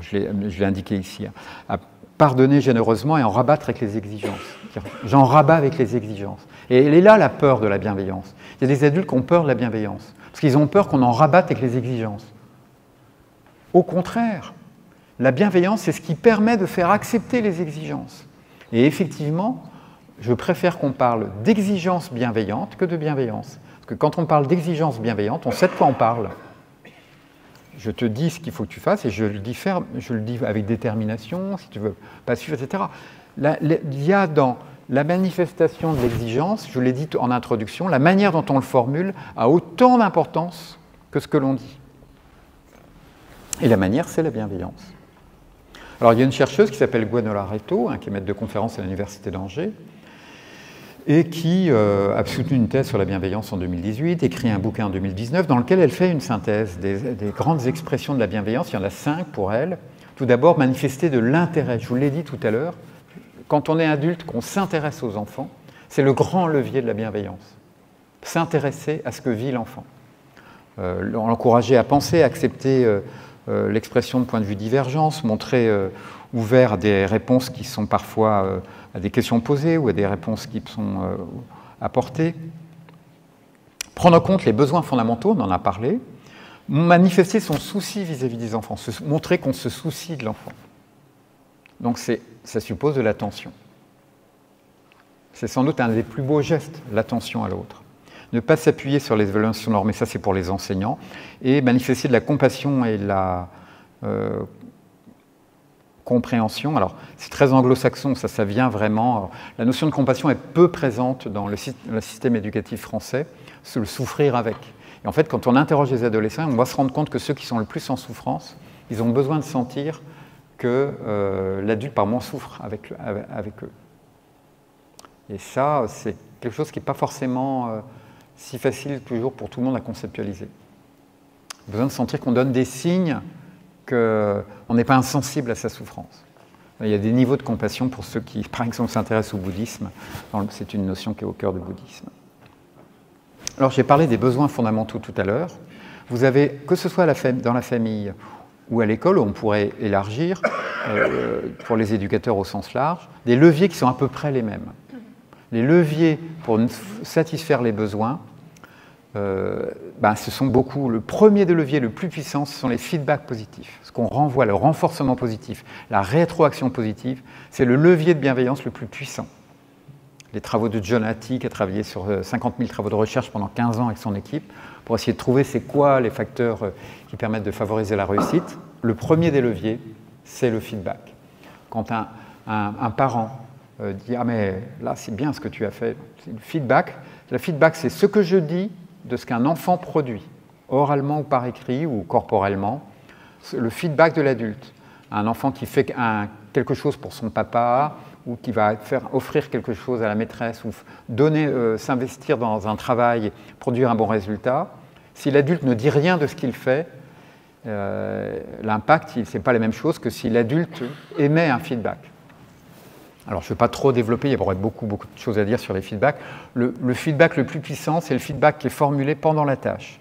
je l'ai indiqué ici, à pardonner généreusement et en rabattre avec les exigences. J'en rabats avec les exigences. Et elle est là la peur de la bienveillance. Il y a des adultes qui ont peur de la bienveillance, parce qu'ils ont peur qu'on en rabatte avec les exigences. Au contraire, la bienveillance, c'est ce qui permet de faire accepter les exigences. Et effectivement, je préfère qu'on parle d'exigence bienveillante que de bienveillance. Parce que quand on parle d'exigence bienveillante, on sait de quoi on parle. Je te dis ce qu'il faut que tu fasses et je le dis avec détermination, si tu veux pas suivre, etc. Il y a dans la manifestation de l'exigence, je l'ai dit en introduction, la manière dont on le formule a autant d'importance que ce que l'on dit. Et la manière, c'est la bienveillance. Alors, il y a une chercheuse qui s'appelle Gwenola Reto, qui est maître de conférence à l'Université d'Angers, et qui a soutenu une thèse sur la bienveillance en 2018, écrit un bouquin en 2019, dans lequel elle fait une synthèse des grandes expressions de la bienveillance. Il y en a 5 pour elle. Tout d'abord, manifester de l'intérêt. Je vous l'ai dit tout à l'heure, quand on est adulte, qu'on s'intéresse aux enfants, c'est le grand levier de la bienveillance. S'intéresser à ce que vit l'enfant. L'encourager à penser, à accepter l'expression de points de vue divergents, montrer ouvert à des réponses qui sont parfois à des questions posées ou à des réponses qui sont apportées. Prendre en compte les besoins fondamentaux, on en a parlé. Manifester son souci vis-à-vis des enfants, montrer qu'on se soucie de l'enfant. Donc ça suppose de l'attention. C'est sans doute un des plus beaux gestes, l'attention à l'autre. Ne pas s'appuyer sur les évaluations normées, ça c'est pour les enseignants, et manifester de la compassion et de la compréhension. Alors c'est très anglo-saxon, ça vient vraiment... Alors, la notion de compassion est peu présente dans le système éducatif français, c'est le souffrir avec. Et en fait, quand on interroge les adolescents, on va se rendre compte que ceux qui sont le plus en souffrance, ils ont besoin de sentir que l'adulte, par moment, souffre avec eux. Et ça, c'est quelque chose qui n'est pas forcément si facile toujours pour tout le monde à conceptualiser. Besoin de sentir qu'on donne des signes qu'on n'est pas insensible à sa souffrance. Il y a des niveaux de compassion pour ceux qui, par exemple, s'intéressent au bouddhisme. C'est une notion qui est au cœur du bouddhisme. Alors, j'ai parlé des besoins fondamentaux tout à l'heure. Vous avez, que ce soit dans la famille ou à l'école, on pourrait élargir, pour les éducateurs au sens large, des leviers qui sont à peu près les mêmes. Les leviers pour satisfaire les besoins, ce sont beaucoup. Le premier des leviers, le plus puissant, ce sont les feedbacks positifs. Ce qu'on renvoie, le renforcement positif, la rétroaction positive, c'est le levier de bienveillance le plus puissant. Les travaux de John Hattie, qui a travaillé sur 50 000 travaux de recherche pendant 15 ans avec son équipe, pour essayer de trouver c'est quoi les facteurs qui permettent de favoriser la réussite. Le premier des leviers, c'est le feedback. Quand un parent dit « Ah mais là, c'est bien ce que tu as fait », c'est le feedback. Le feedback, c'est ce que je dis de ce qu'un enfant produit, oralement ou par écrit ou corporellement. Le feedback de l'adulte. Un enfant qui fait quelque chose pour son papa, ou qui va offrir quelque chose à la maîtresse, ou s'investir dans un travail, produire un bon résultat. Si l'adulte ne dit rien de ce qu'il fait, l'impact, ce n'est pas la même chose que si l'adulte émet un feedback. Alors, je ne vais pas trop développer, il y aurait beaucoup de choses à dire sur les feedbacks. Le feedback le plus puissant, c'est le feedback qui est formulé pendant la tâche.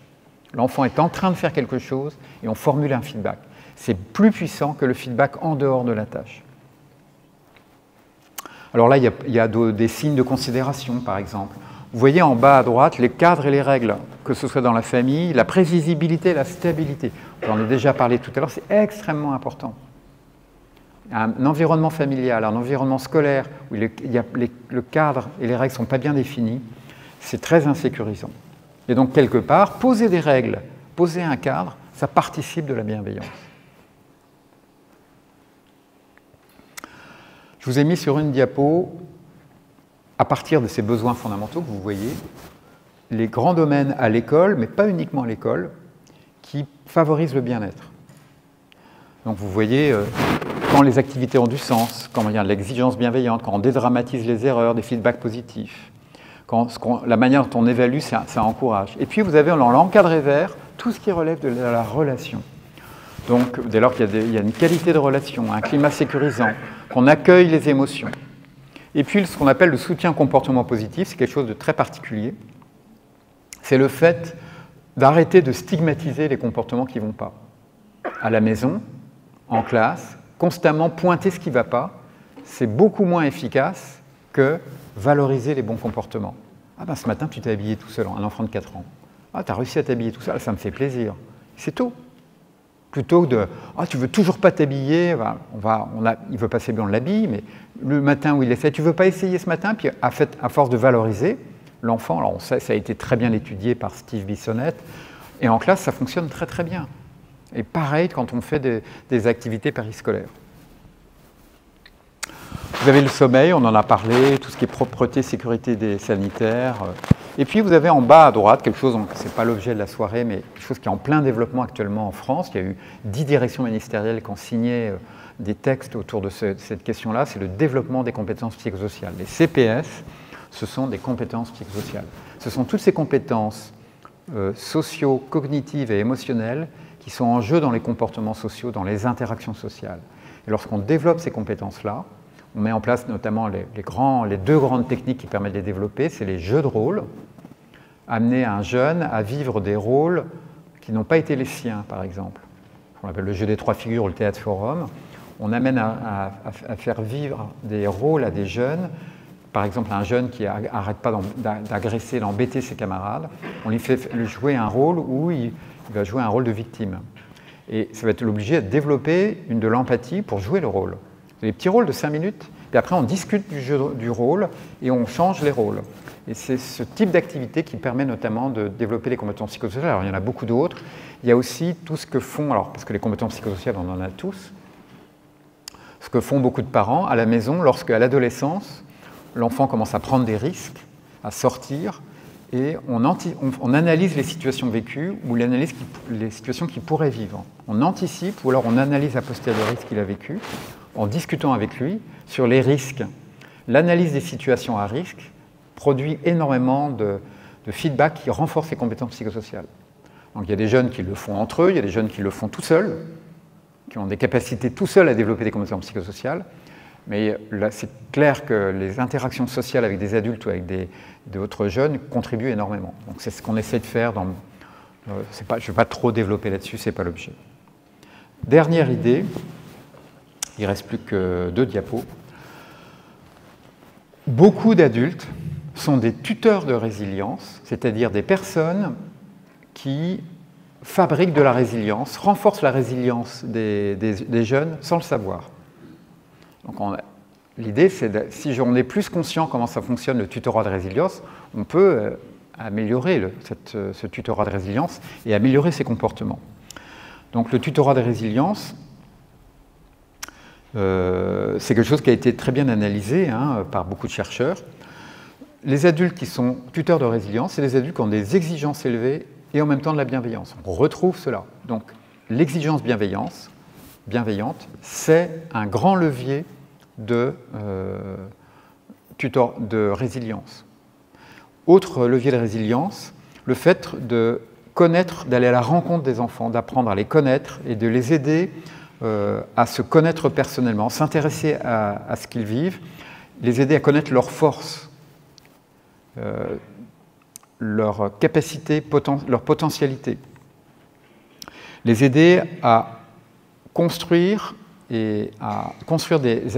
L'enfant est en train de faire quelque chose et on formule un feedback. C'est plus puissant que le feedback en dehors de la tâche. Alors là, il y a des signes de considération, par exemple. Vous voyez en bas à droite les cadres et les règles, que ce soit dans la famille, la prévisibilité et la stabilité. J'en ai déjà parlé tout à l'heure, c'est extrêmement important. Un environnement familial, un environnement scolaire où le cadre et les règles ne sont pas bien définis, c'est très insécurisant. Et donc, quelque part, poser des règles, poser un cadre, ça participe de la bienveillance. Je vous ai mis sur une diapo, à partir de ces besoins fondamentaux que vous voyez, les grands domaines à l'école, mais pas uniquement à l'école, qui favorisent le bien-être. Donc vous voyez, quand les activités ont du sens, quand il y a de l'exigence bienveillante, quand on dédramatise les erreurs, des feedbacks positifs, la manière dont on évalue, ça encourage. Et puis vous avez dans l'encadré vert tout ce qui relève de la relation. Donc dès lors qu'il y a une qualité de relation, un climat sécurisant, qu'on accueille les émotions. Et puis ce qu'on appelle le soutien comportement positif, c'est quelque chose de très particulier. C'est le fait d'arrêter de stigmatiser les comportements qui ne vont pas. À la maison, en classe, constamment pointer ce qui ne va pas, c'est beaucoup moins efficace que valoriser les bons comportements. Ah ben ce matin, tu t'es habillé tout seul, un enfant de 4 ans. Ah, tu as réussi à t'habiller tout seul, ça me fait plaisir. C'est tout. Plutôt que de « Ah, tu veux toujours pas t'habiller, il veut passer bien, on l'habille, mais le matin où il essaie, tu veux pas essayer ce matin ?» Puis à force de valoriser l'enfant, alors on sait, ça a été très bien étudié par Steve Bissonnette, et en classe, ça fonctionne très très bien. Et pareil quand on fait des activités périscolaires. Vous avez le sommeil, on en a parlé, tout ce qui est propreté, sécurité des sanitaires. Et puis vous avez en bas à droite quelque chose, ce n'est pas l'objet de la soirée, mais quelque chose qui est en plein développement actuellement en France. Il y a eu 10 directions ministérielles qui ont signé des textes autour de cette question-là. C'est le développement des compétences psychosociales. Les CPS, ce sont des compétences psychosociales. Ce sont toutes ces compétences socio-cognitives et émotionnelles qui sont en jeu dans les comportements sociaux, dans les interactions sociales. Et lorsqu'on développe ces compétences-là, on met en place notamment les deux grandes techniques qui permettent de les développer, c'est les jeux de rôle, amener un jeune à vivre des rôles qui n'ont pas été les siens, par exemple. On appelle le jeu des 3 figures ou le théâtre forum. On amène à faire vivre des rôles à des jeunes, par exemple un jeune qui n'arrête pas d'agresser, d'embêter ses camarades. On lui fait jouer un rôle où il va jouer un rôle de victime. Et ça va être l'obliger à développer de l'empathie pour jouer le rôle. Des petits rôles de 5 minutes, et après on discute du rôle et on change les rôles. Et c'est ce type d'activité qui permet notamment de développer les compétences psychosociales. Alors il y en a beaucoup d'autres. Il y a aussi tout ce que font, alors parce que les compétences psychosociales, on en a tous, ce que font beaucoup de parents à la maison lorsque, à l'adolescence, l'enfant commence à prendre des risques, à sortir, et on analyse les situations vécues ou les situations qu'il pourrait vivre. On anticipe ou alors on analyse a posteriori ce qu'il a vécu en discutant avec lui sur les risques. L'analyse des situations à risque produit énormément de feedback qui renforce les compétences psychosociales. Donc il y a des jeunes qui le font entre eux, il y a des jeunes qui le font tout seuls, qui ont des capacités tout seuls à développer des compétences psychosociales. Mais là, c'est clair que les interactions sociales avec des adultes ou avec d'autres jeunes contribuent énormément. Donc c'est ce qu'on essaie de faire. Je ne vais pas trop développer là-dessus, ce n'est pas l'objet. Dernière idée, il ne reste plus que 2 diapos. Beaucoup d'adultes sont des tuteurs de résilience, c'est-à-dire des personnes qui fabriquent de la résilience, renforcent la résilience des jeunes sans le savoir. Donc l'idée, c'est si on est plus conscient comment ça fonctionne le tutorat de résilience, on peut améliorer ce tutorat de résilience et améliorer ses comportements. Donc le tutorat de résilience, c'est quelque chose qui a été très bien analysé par beaucoup de chercheurs. Les adultes qui sont tuteurs de résilience, c'est les adultes qui ont des exigences élevées et en même temps de la bienveillance. On retrouve cela. Donc l'exigence bienveillante, c'est un grand levier de résilience. Autre levier de résilience, le fait de connaître, d'aller à la rencontre des enfants, d'apprendre à les connaître et de les aider à se connaître personnellement, s'intéresser à ce qu'ils vivent, les aider à connaître leurs forces, leurs capacités, leur potentialité, les aider à construire des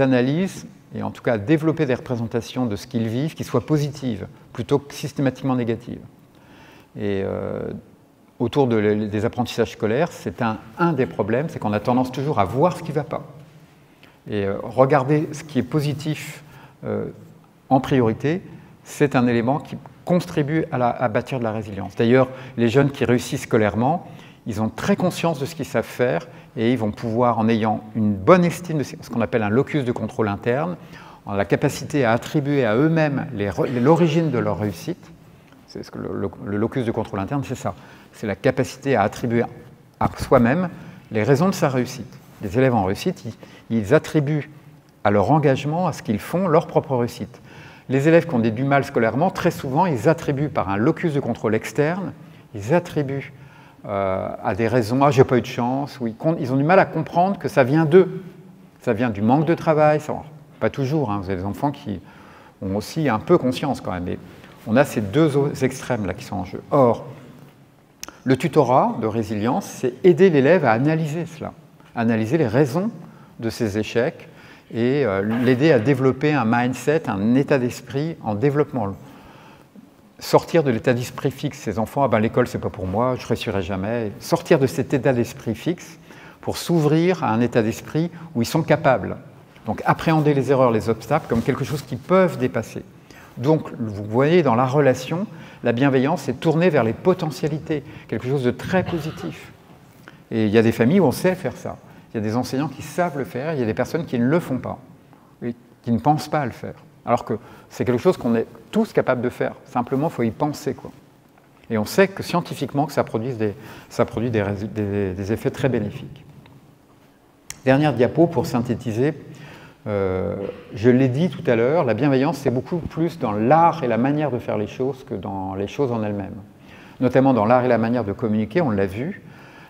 analyses et en tout cas à développer des représentations de ce qu'ils vivent qui soient positives plutôt que systématiquement négatives. Et autour des apprentissages scolaires, c'est un des problèmes, c'est qu'on a tendance toujours à voir ce qui ne va pas. Et regarder ce qui est positif en priorité, c'est un élément qui contribue à bâtir de la résilience. D'ailleurs, les jeunes qui réussissent scolairement, ils ont très conscience de ce qu'ils savent faire et ils vont pouvoir, en ayant une bonne estime de ce qu'on appelle un locus de contrôle interne, en la capacité à attribuer à eux-mêmes l'origine de leur réussite. C'est ce que le locus de contrôle interne, c'est ça. C'est la capacité à attribuer à soi-même les raisons de sa réussite. Les élèves en réussite, ils attribuent à leur engagement, à ce qu'ils font, leur propre réussite. Les élèves qui ont du mal scolairement, très souvent, ils attribuent par un locus de contrôle externe, ils attribuent à des raisons, j'ai pas eu de chance, ou ils ont du mal à comprendre que ça vient d'eux. Ça vient du manque de travail, pas toujours, vous avez des enfants qui ont aussi un peu conscience quand même, mais on a ces 2 extrêmes-là qui sont en jeu. Or, le tutorat de résilience, c'est aider l'élève à analyser cela, analyser les raisons de ses échecs et l'aider à développer un mindset, un état d'esprit en développement. Sortir de l'état d'esprit fixe, ces enfants, l'école c'est pas pour moi, je ne réussirai jamais. Sortir de cet état d'esprit fixe pour s'ouvrir à un état d'esprit où ils sont capables. Donc appréhender les erreurs, les obstacles comme quelque chose qu'ils peuvent dépasser. Donc vous voyez dans la relation, la bienveillance est tournée vers les potentialités, quelque chose de très positif. Et il y a des familles où on sait faire ça. Il y a des enseignants qui savent le faire, il y a des personnes qui ne le font pas, et qui ne pensent pas à le faire. Alors que c'est quelque chose qu'on est tous capables de faire. Simplement, il faut y penser, quoi. Et on sait que scientifiquement, que ça produit des effets très bénéfiques. Dernière diapo pour synthétiser. Je l'ai dit tout à l'heure, la bienveillance, c'est beaucoup plus dans l'art et la manière de faire les choses que dans les choses en elles-mêmes. Notamment dans l'art et la manière de communiquer, on l'a vu.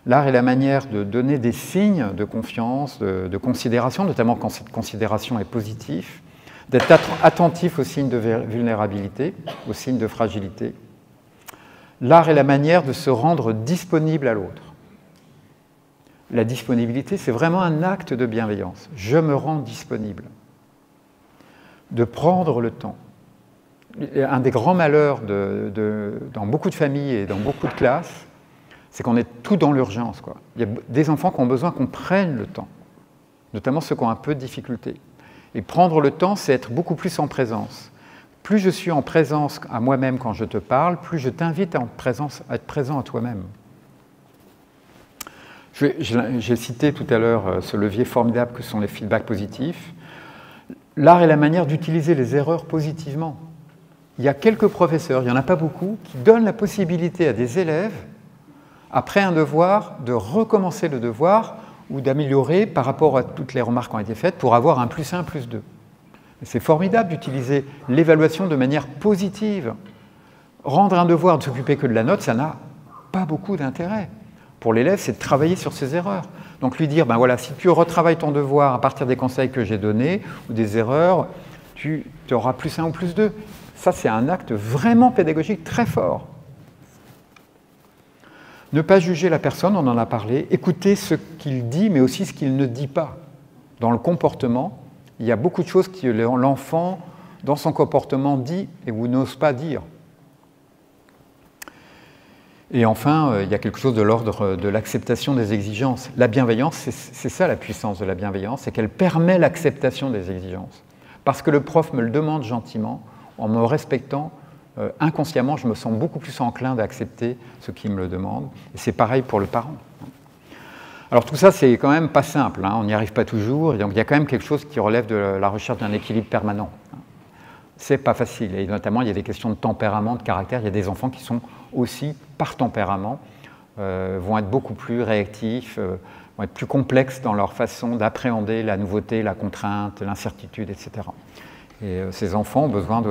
L'art est la manière de donner des signes de confiance, de considération, notamment quand cette considération est positive, d'être attentif aux signes de vulnérabilité, aux signes de fragilité. L'art est la manière de se rendre disponible à l'autre. La disponibilité, c'est vraiment un acte de bienveillance. Je me rends disponible. De prendre le temps. Un des grands malheurs dans beaucoup de familles et dans beaucoup de classes, c'est qu'on est tout dans l'urgence, quoi. Il y a des enfants qui ont besoin qu'on prenne le temps. notamment ceux qui ont un peu de difficulté. Et prendre le temps, c'est être beaucoup plus en présence. Plus je suis en présence à moi-même quand je te parle, plus je t'invite à être présent à toi-même. J'ai cité tout à l'heure ce levier formidable que sont les feedbacks positifs. L'art est la manière d'utiliser les erreurs positivement. Il y a quelques professeurs, il n'y en a pas beaucoup, qui donnent la possibilité à des élèves, après un devoir, de recommencer le devoir ou d'améliorer par rapport à toutes les remarques qui ont été faites pour avoir un +1, +2. C'est formidable d'utiliser l'évaluation de manière positive. Rendre un devoir de s'occuper que de la note, ça n'a pas beaucoup d'intérêt. Pour l'élève, c'est de travailler sur ses erreurs. Donc lui dire, ben voilà, si tu retravailles ton devoir à partir des conseils que j'ai donnés ou des erreurs, tu auras +1 ou +2. Ça, c'est un acte vraiment pédagogique très fort. Ne pas juger la personne, on en a parlé, écouter ce qu'il dit, mais aussi ce qu'il ne dit pas. Dans le comportement, il y a beaucoup de choses que l'enfant, dans son comportement, dit et ou n'ose pas dire. Et enfin, il y a quelque chose de l'ordre de l'acceptation des exigences. La bienveillance, c'est ça la puissance de la bienveillance, c'est qu'elle permet l'acceptation des exigences. Parce que le prof me le demande gentiment, en me respectant, inconsciemment, je me sens beaucoup plus enclin d'accepter ce qu'il me le demande. Et c'est pareil pour le parent. Alors tout ça, c'est quand même pas simple, hein, on n'y arrive pas toujours, et donc il y a quand même quelque chose qui relève de la recherche d'un équilibre permanent. C'est pas facile, et notamment il y a des questions de tempérament, de caractère, il y a des enfants qui sont aussi, par tempérament, vont être beaucoup plus réactifs, vont être plus complexes dans leur façon d'appréhender la nouveauté, la contrainte, l'incertitude, etc. Et ces enfants ont besoin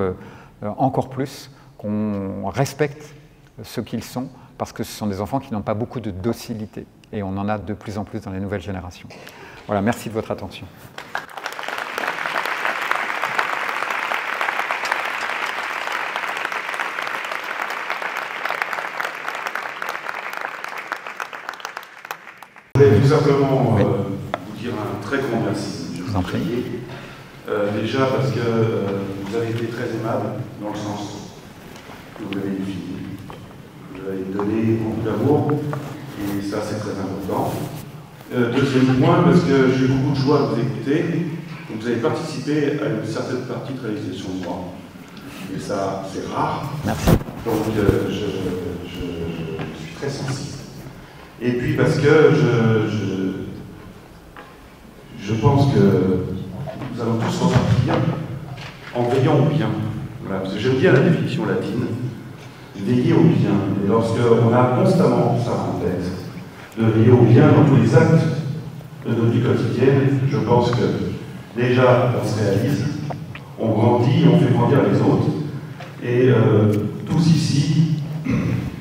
encore plus qu'on respecte ce qu'ils sont, parce que ce sont des enfants qui n'ont pas beaucoup de docilité. Et on en a de plus en plus dans les nouvelles générations. Voilà, merci de votre attention. Je voulais tout simplement vous dire un très grand merci. Je vous en prie. Déjà parce que vous avez été très aimable dans le sens que vous avez défini. Vous avez donné beaucoup d'amour. Et ça, c'est très important. Deuxième point, parce que j'ai eu beaucoup de joie à vous écouter. Donc, vous avez participé à une certaine partie de réalisation de moi. Et ça, c'est rare. Merci. Donc, je suis très sensible. Et puis, parce que je pense que nous allons tous repartir en veillant au bien. Voilà, parce que j'aime bien la définition latine. Veiller au bien. Et lorsqu'on a constamment ça en tête, de veiller au bien dans tous les actes de notre vie quotidienne, je pense que déjà on se réalise, on grandit, on fait grandir les autres. Et tous ici,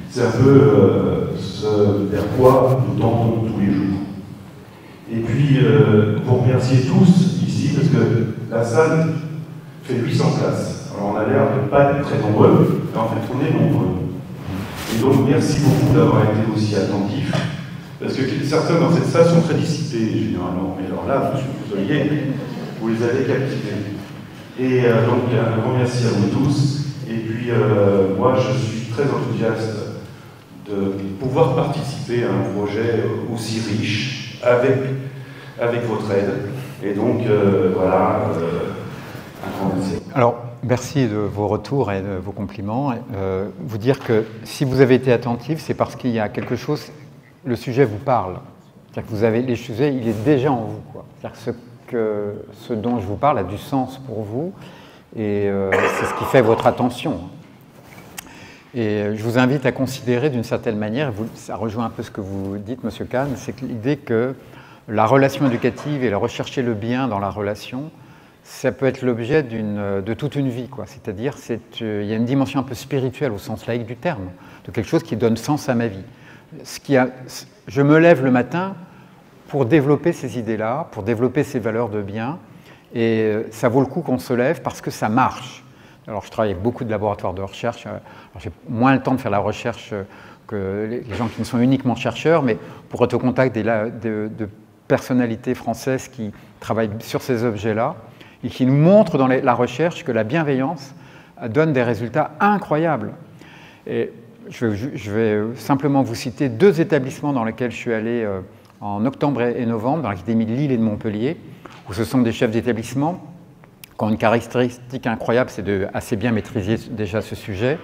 c'est un peu ce vers quoi nous tendons tous les jours. Et puis, vous remercier tous ici, parce que la salle fait 800 places. Alors on a l'air de ne pas être très nombreux, mais en fait on est nombreux. Et donc merci beaucoup d'avoir été aussi attentifs, parce que certains dans cette salle sont très dissipés généralement, mais alors là, vous les avez captivés. Et donc un grand merci à vous tous. Et puis moi je suis très enthousiaste de pouvoir participer à un projet aussi riche avec votre aide. Et donc voilà, un grand merci. Alors, merci de vos retours et de vos compliments. Vous dire que si vous avez été attentif, c'est parce qu'il y a quelque chose, le sujet vous parle. C'est-à-dire que vous avez les sujets, il est déjà en vous, quoi. C'est-à-dire que ce dont je vous parle a du sens pour vous, et c'est ce qui fait votre attention. Et je vous invite à considérer d'une certaine manière, ça rejoint un peu ce que vous dites, Monsieur Kahn, c'est l'idée que la relation éducative et la rechercher le bien dans la relation, ça peut être l'objet de toute une vie, quoi. C'est-à-dire, il y a une dimension un peu spirituelle au sens laïque du terme, de quelque chose qui donne sens à ma vie. Je me lève le matin pour développer ces idées-là, pour développer ces valeurs de bien, et ça vaut le coup qu'on se lève parce que ça marche. Alors, je travaille avec beaucoup de laboratoires de recherche. J'ai moins le temps de faire la recherche que les gens qui ne sont uniquement chercheurs, mais pour être au contact de personnalités françaises qui travaillent sur ces objets-là, et qui nous montrent dans la recherche que la bienveillance donne des résultats incroyables. Et je vais simplement vous citer 2 établissements dans lesquels je suis allé en octobre et novembre, dans l'Académie de Lille et de Montpellier, où ce sont des chefs d'établissement qui ont une caractéristique incroyable, c'est de assez bien maîtriser déjà ce sujet,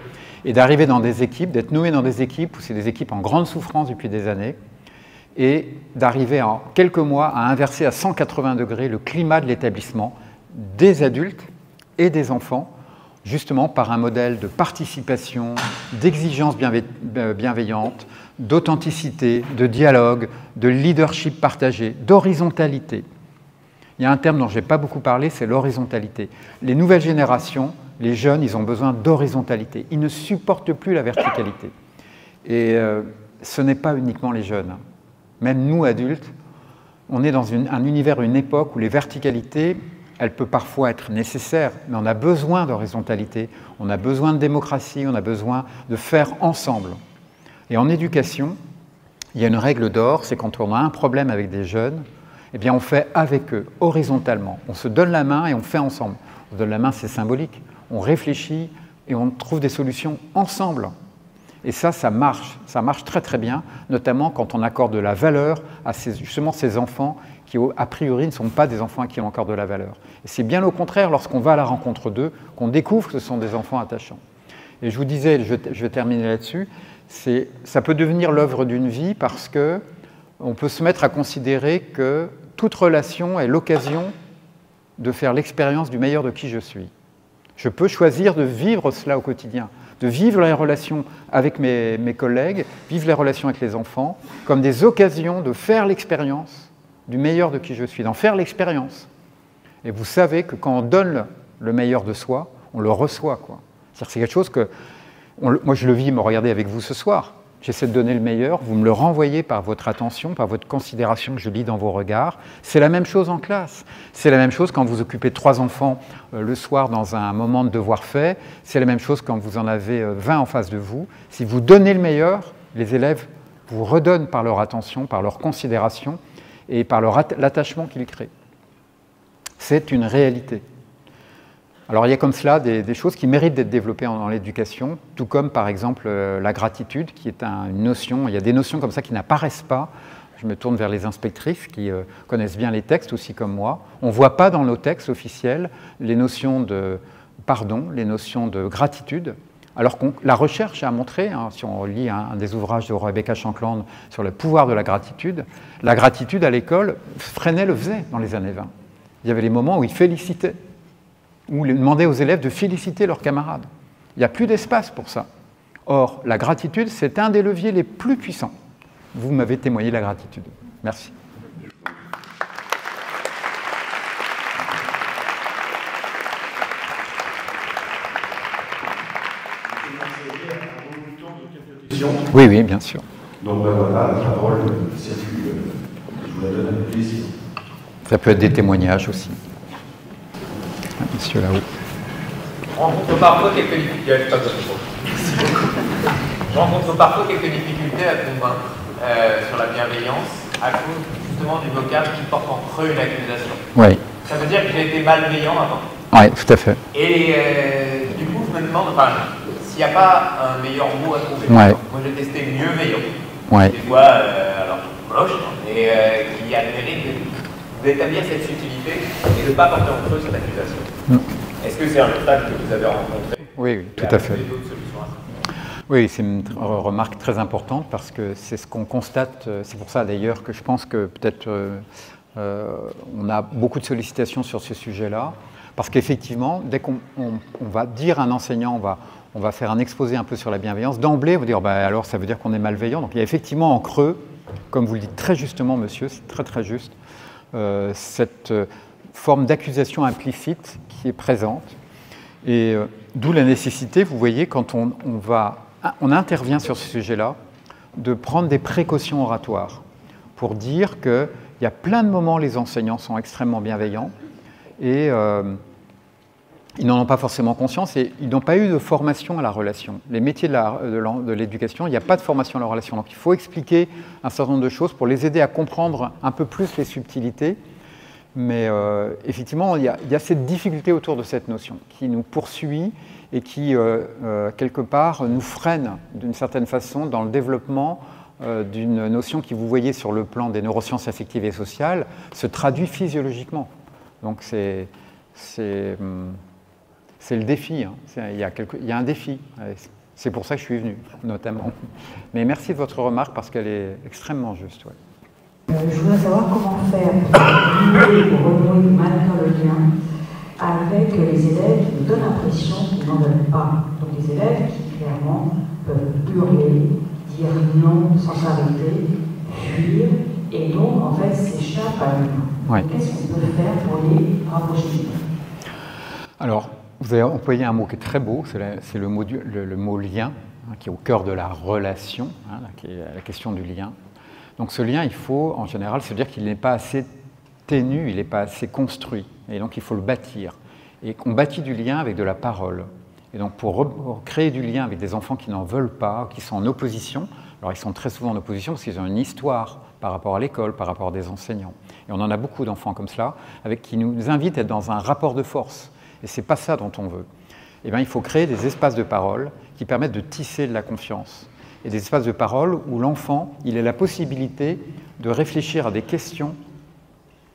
et d'arriver dans des équipes, d'être nommé dans des équipes où c'est des équipes en grande souffrance depuis des années, et d'arriver en quelques mois à inverser à 180 degrés le climat de l'établissement, des adultes et des enfants, justement par un modèle de participation, d'exigence bienveillante, d'authenticité, de dialogue, de leadership partagé, d'horizontalité. Il y a un terme dont je n'ai pas beaucoup parlé, c'est l'horizontalité. Les nouvelles générations, les jeunes, ils ont besoin d'horizontalité. Ils ne supportent plus la verticalité. Et ce n'est pas uniquement les jeunes. Même nous, adultes, on est dans un univers, une époque où les verticalités, elles peuvent parfois être nécessaires, mais on a besoin d'horizontalité, on a besoin de démocratie, on a besoin de faire ensemble. Et en éducation, il y a une règle d'or, c'est quand on a un problème avec des jeunes, eh bien on fait avec eux, horizontalement. On se donne la main et on fait ensemble. On se donne la main, c'est symbolique. On réfléchit et on trouve des solutions ensemble. Et ça marche très très bien, notamment quand on accorde de la valeur à justement ces enfants qui, a priori, ne sont pas des enfants à qui on accorde de la valeur. Et c'est bien au contraire, lorsqu'on va à la rencontre d'eux, qu'on découvre que ce sont des enfants attachants. Et je vous disais, je vais terminer là-dessus, ça peut devenir l'œuvre d'une vie parce qu'on peut se mettre à considérer que toute relation est l'occasion de faire l'expérience du meilleur de qui je suis. Je peux choisir de vivre cela au quotidien, de vivre les relations avec mes collègues, vivre les relations avec les enfants, comme des occasions de faire l'expérience du meilleur de qui je suis, d'en faire l'expérience. Et vous savez que quand on donne le meilleur de soi, on le reçoit, quoi. C'est-à-dire que c'est quelque chose que... moi, je le vis, me regardez avec vous ce soir. J'essaie de donner le meilleur, vous me le renvoyez par votre attention, par votre considération que je lis dans vos regards. C'est la même chose en classe. C'est la même chose quand vous occupez 3 enfants le soir dans un moment de devoir fait. C'est la même chose quand vous en avez 20 en face de vous. Si vous donnez le meilleur, les élèves vous redonnent par leur attention, par leur considération et par l'attachement qu'ils créent. C'est une réalité. Alors il y a comme cela des choses qui méritent d'être développées dans l'éducation, tout comme par exemple la gratitude, qui est une notion, il y a des notions comme ça qui n'apparaissent pas. Je me tourne vers les inspectrices qui connaissent bien les textes aussi comme moi. On ne voit pas dans nos textes officiels les notions de pardon, les notions de gratitude, alors que la recherche a montré, si on lit un des ouvrages de Rebecca Shankland sur le pouvoir de la gratitude à l'école, Freinet le faisait dans les années 20. Il y avait les moments où il félicitait, où il demandait aux élèves de féliciter leurs camarades. Il n'y a plus d'espace pour ça. Or, la gratitude, c'est un des leviers les plus puissants. Vous m'avez témoigné de la gratitude. Merci. Oui, oui, bien sûr. Donc voilà, la parole circule. Je vous la donne avec plaisir. Ça peut être des témoignages aussi. Monsieur là-haut. Je rencontre parfois quelques difficultés à convaincre sur la bienveillance à cause justement du vocable qui porte en creux une accusation. Oui. Ça veut dire que j'ai été malveillant avant. Oui, tout à fait. Et du coup, je me demande s'il n'y a pas un meilleur mot à trouver. Ouais. Moi, j'ai testé mieux-veillant. Ouais. Des fois, alors moche, et qui a le mérite d'établir cette subtilité et de ne pas porter en creux cette accusation. Est-ce que c'est un obstacle que vous avez rencontré? Oui, oui, tout à fait. Oui, c'est une remarque très importante parce que c'est ce qu'on constate. C'est pour ça d'ailleurs que je pense que peut-être on a beaucoup de sollicitations sur ce sujet-là. Parce qu'effectivement, dès qu'on va dire à un enseignant, on va faire un exposé un peu sur la bienveillance, d'emblée, on va dire alors ça veut dire qu'on est malveillant. Donc il y a effectivement en creux, comme vous le dites très justement, monsieur, c'est très très juste, cette forme d'accusation implicite qui est présente. Et d'où la nécessité, vous voyez, quand on intervient sur ce sujet-là, de prendre des précautions oratoires pour dire qu'il y a plein de moments où les enseignants sont extrêmement bienveillants et ils n'en ont pas forcément conscience et ils n'ont pas eu de formation à la relation. Les métiers de l'éducation, il n'y a pas de formation à la relation. Donc il faut expliquer un certain nombre de choses pour les aider à comprendre un peu plus les subtilités. Mais effectivement, il y a cette difficulté autour de cette notion qui nous poursuit et qui, quelque part, nous freine d'une certaine façon dans le développement d'une notion qui, vous voyez, sur le plan des neurosciences affectives et sociales, se traduit physiologiquement. Donc c'est le défi, hein. Il y a un défi. C'est pour ça que je suis venu, notamment. Mais merci de votre remarque parce qu'elle est extrêmement juste. Ouais. Je voudrais savoir comment faire pour renouer, maintenir le lien avec les élèves qui nous donnent l'impression qu'ils n'en veulent pas. Donc les élèves qui clairement peuvent hurler, dire non sans s'arrêter, fuir, et donc en fait s'échappent à nous. Ouais. Qu'est-ce qu'on peut faire pour les rapprocher? Alors, vous avez employé un mot qui est très beau, c'est le mot lien, hein, qui est au cœur de la relation, hein, qui est la question du lien. Donc ce lien, il faut en général se dire qu'il n'est pas assez ténu, il n'est pas assez construit, et donc il faut le bâtir. Et on bâtit du lien avec de la parole. Et donc pour créer du lien avec des enfants qui n'en veulent pas, qui sont en opposition, alors ils sont très souvent en opposition parce qu'ils ont une histoire par rapport à l'école, par rapport à des enseignants. Et on en a beaucoup d'enfants comme cela, qui nous invitent à être dans un rapport de force. Et ce n'est pas ça dont on veut. Eh bien, il faut créer des espaces de parole qui permettent de tisser de la confiance. Et des espaces de parole où l'enfant, il a la possibilité de réfléchir à des questions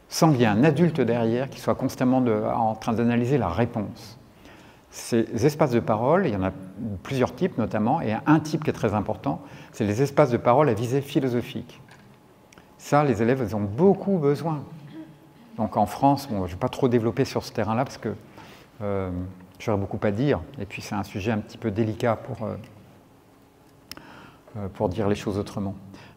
sans qu'il y ait un adulte derrière qui soit constamment en train d'analyser la réponse. Ces espaces de parole, il y en a plusieurs types notamment, et un type qui est très important, c'est les espaces de parole à visée philosophique. Ça, les élèves, ils ont beaucoup besoin. Donc en France, bon, je ne vais pas trop développer sur ce terrain-là parce que j'aurais beaucoup à dire, et puis c'est un sujet un petit peu délicat pour dire les choses autrement,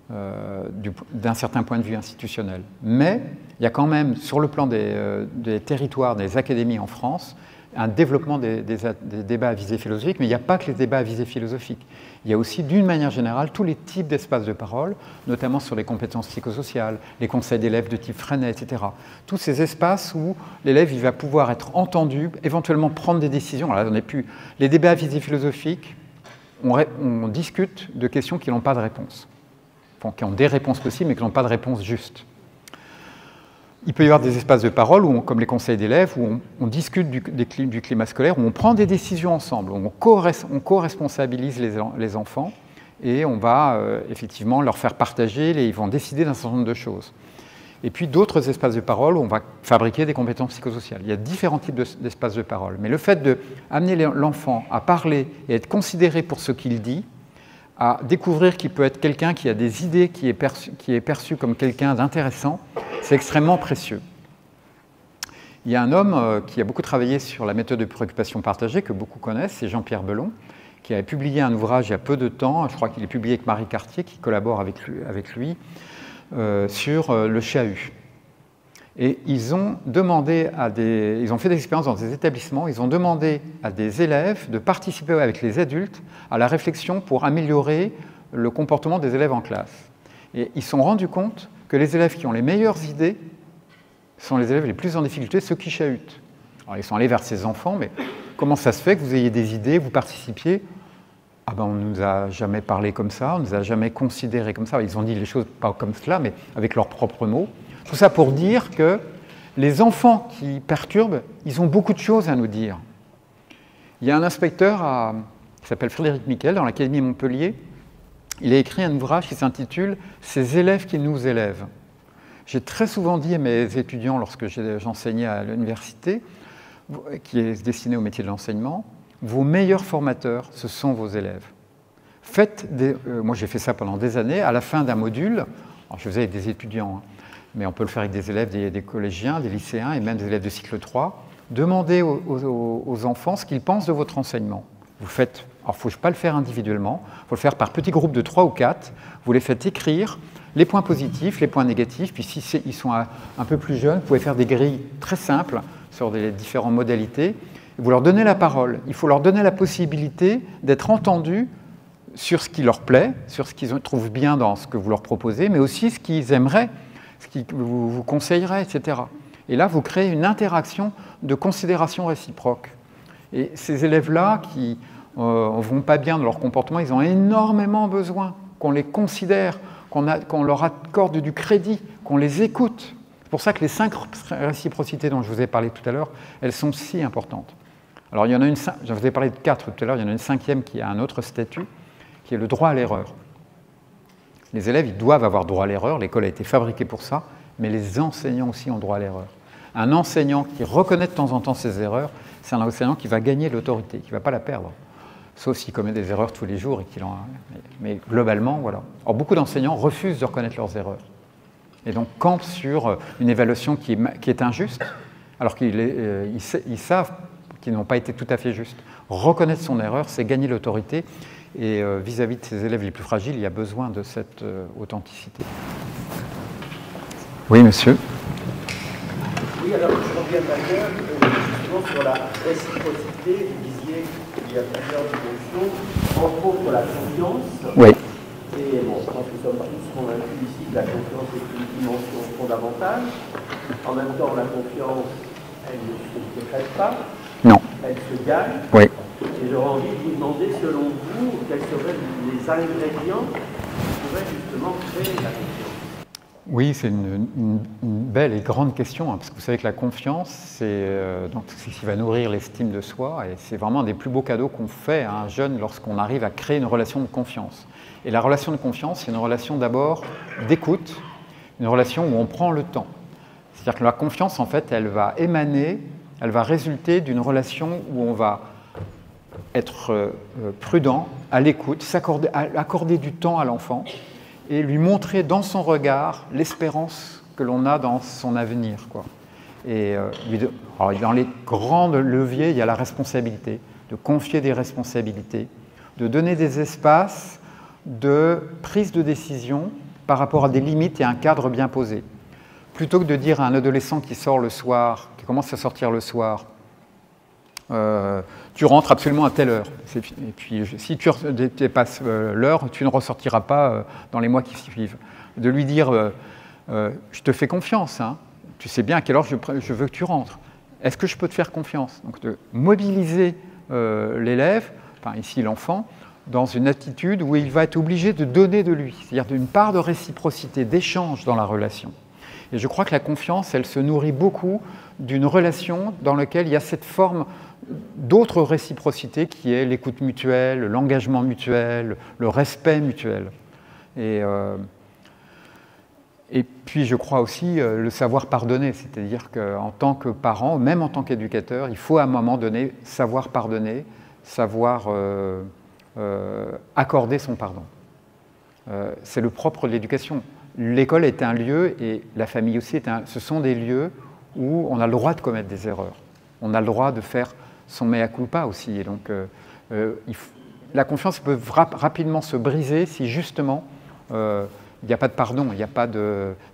d'un certain point de vue institutionnel. Mais il y a quand même, sur le plan des territoires, des académies en France, un développement des débats à visée philosophique, mais il n'y a pas que les débats à visée philosophique. Il y a aussi, d'une manière générale, tous les types d'espaces de parole, notamment sur les compétences psychosociales, les conseils d'élèves de type Freinet, etc. Tous ces espaces où l'élève il va pouvoir être entendu, éventuellement prendre des décisions. Alors là, on n'est plus... Les débats à visée philosophique, on discute de questions qui n'ont pas de réponse. Enfin, qui ont des réponses possibles, mais qui n'ont pas de réponse juste. Il peut y avoir des espaces de parole, comme les conseils d'élèves, où on discute du climat scolaire, où on prend des décisions ensemble, où on co-responsabilise les enfants, et on va effectivement leur faire partager, ils vont décider d'un certain nombre de choses. Et puis d'autres espaces de parole où on va fabriquer des compétences psychosociales. Il y a différents types d'espaces de parole. Mais le fait d'amener l'enfant à parler et être considéré pour ce qu'il dit, à découvrir qu'il peut être quelqu'un qui a des idées, qui est perçu comme quelqu'un d'intéressant, c'est extrêmement précieux. Il y a un homme qui a beaucoup travaillé sur la méthode de préoccupation partagée, que beaucoup connaissent, c'est Jean-Pierre Belon, qui avait publié un ouvrage il y a peu de temps, je crois qu'il est publié avec Marie Cartier, qui collabore avec lui sur le chahut. Et ils ont fait des expériences dans des établissements, ils ont demandé à des élèves de participer avec les adultes à la réflexion pour améliorer le comportement des élèves en classe. Et ils se sont rendus compte que les élèves qui ont les meilleures idées sont les élèves les plus en difficulté, ceux qui chahutent. Alors ils sont allés vers ces enfants, mais comment ça se fait que vous ayez des idées, vous participiez? Ah ben on ne nous a jamais parlé comme ça, on ne nous a jamais considéré comme ça. Ils ont dit les choses pas comme cela, mais avec leurs propres mots. Tout ça pour dire que les enfants qui perturbent, ils ont beaucoup de choses à nous dire. Il y a un inspecteur qui s'appelle Frédéric Miquel, dans l'Académie Montpellier. Il a écrit un ouvrage qui s'intitule « Ces élèves qui nous élèvent ». J'ai très souvent dit à mes étudiants, lorsque j'enseignais à l'université, qui est destiné au métier de l'enseignement, vos meilleurs formateurs, ce sont vos élèves. Moi j'ai fait ça pendant des années, à la fin d'un module, alors je faisais avec des étudiants, mais on peut le faire avec des élèves, des collégiens, des lycéens et même des élèves de cycle 3, demandez aux enfants ce qu'ils pensent de votre enseignement. Vous faites, alors il ne faut pas le faire individuellement, il faut le faire par petits groupes de 3 ou 4, vous les faites écrire les points positifs, les points négatifs, puis si ils sont un peu plus jeunes, vous pouvez faire des grilles très simples sur des différentes modalités, vous leur donnez la parole, il faut leur donner la possibilité d'être entendus sur ce qui leur plaît, sur ce qu'ils trouvent bien dans ce que vous leur proposez, mais aussi ce qu'ils aimeraient, ce qu'ils vous conseilleraient, etc. Et là, vous créez une interaction de considération réciproque. Et ces élèves-là qui ne vont pas bien dans leur comportement, ils ont énormément besoin qu'on les considère, qu'on leur accorde du crédit, qu'on les écoute. C'est pour ça que les 5 réciprocités dont je vous ai parlé tout à l'heure, elles sont si importantes. Alors, il y en a une, je vous ai parlé de 4 tout à l'heure, il y en a une 5e qui a un autre statut, qui est le droit à l'erreur. Les élèves, ils doivent avoir droit à l'erreur, l'école a été fabriquée pour ça, mais les enseignants aussi ont droit à l'erreur. Un enseignant qui reconnaît de temps en temps ses erreurs, c'est un enseignant qui va gagner l'autorité, qui ne va pas la perdre. Sauf s'il commet des erreurs tous les jours et qu'il en... Mais globalement, voilà. Or, beaucoup d'enseignants refusent de reconnaître leurs erreurs. Et donc campent sur une évaluation qui est injuste, alors qu'ils savent qu'ils n'ont pas été tout à fait justes. Reconnaître son erreur, c'est gagner l'autorité. Et vis-à-vis de ses élèves les plus fragiles, il y a besoin de cette authenticité. Oui, monsieur. Oui, alors je reviens d'ailleurs justement sur la réciprocité. Vous disiez qu'il y a plusieurs dimensions, entre autres la confiance. Oui. Et bon, je pense que nous sommes tous convaincus ici que la confiance est une dimension fondamentale. En même temps, la confiance, elle ne se décrète pas. Non. Elle se gagne. Oui. Et j'aurais envie de vous demander, selon vous, quels seraient les ingrédients qui pourraient justement créer la confiance. Oui, c'est une belle et grande question, hein, parce que vous savez que la confiance, c'est ce qui va nourrir l'estime de soi, et c'est vraiment un des plus beaux cadeaux qu'on fait à un jeune lorsqu'on arrive à créer une relation de confiance. Et la relation de confiance, c'est une relation d'abord d'écoute, une relation où on prend le temps. C'est-à-dire que la confiance, en fait, elle va émaner, elle va résulter d'une relation où on va être prudent, à l'écoute, accorder du temps à l'enfant et lui montrer dans son regard l'espérance que l'on a dans son avenir, quoi. Et alors, dans les grands leviers, il y a la responsabilité, de confier des responsabilités, de donner des espaces de prise de décision par rapport à des limites et un cadre bien posé. Plutôt que de dire à un adolescent qui sort le soir, qui commence à sortir le soir, tu rentres absolument à telle heure. Et puis, si tu dépasses l'heure, tu ne ressortiras pas dans les mois qui suivent. De lui dire, je te fais confiance, hein. Tu sais bien à quelle heure je veux que tu rentres. Est-ce que je peux te faire confiance? Donc, de mobiliser l'élève, enfin ici l'enfant, dans une attitude où il va être obligé de donner de lui, c'est-à-dire une part de réciprocité, d'échange dans la relation. Et je crois que la confiance, elle se nourrit beaucoup d'une relation dans laquelle il y a cette forme d'autre réciprocité qui est l'écoute mutuelle, l'engagement mutuel, le respect mutuel. Et puis je crois aussi le savoir pardonner, c'est-à-dire qu'en tant que parent, même en tant qu'éducateur, il faut à un moment donné savoir pardonner, savoir accorder son pardon. C'est le propre de l'éducation. L'école est un lieu, et la famille aussi, ce sont des lieux où on a le droit de commettre des erreurs. On a le droit de faire son mea culpa aussi. Et donc, la confiance peut rapidement se briser si justement il n'y a pas de pardon, il n'y a pas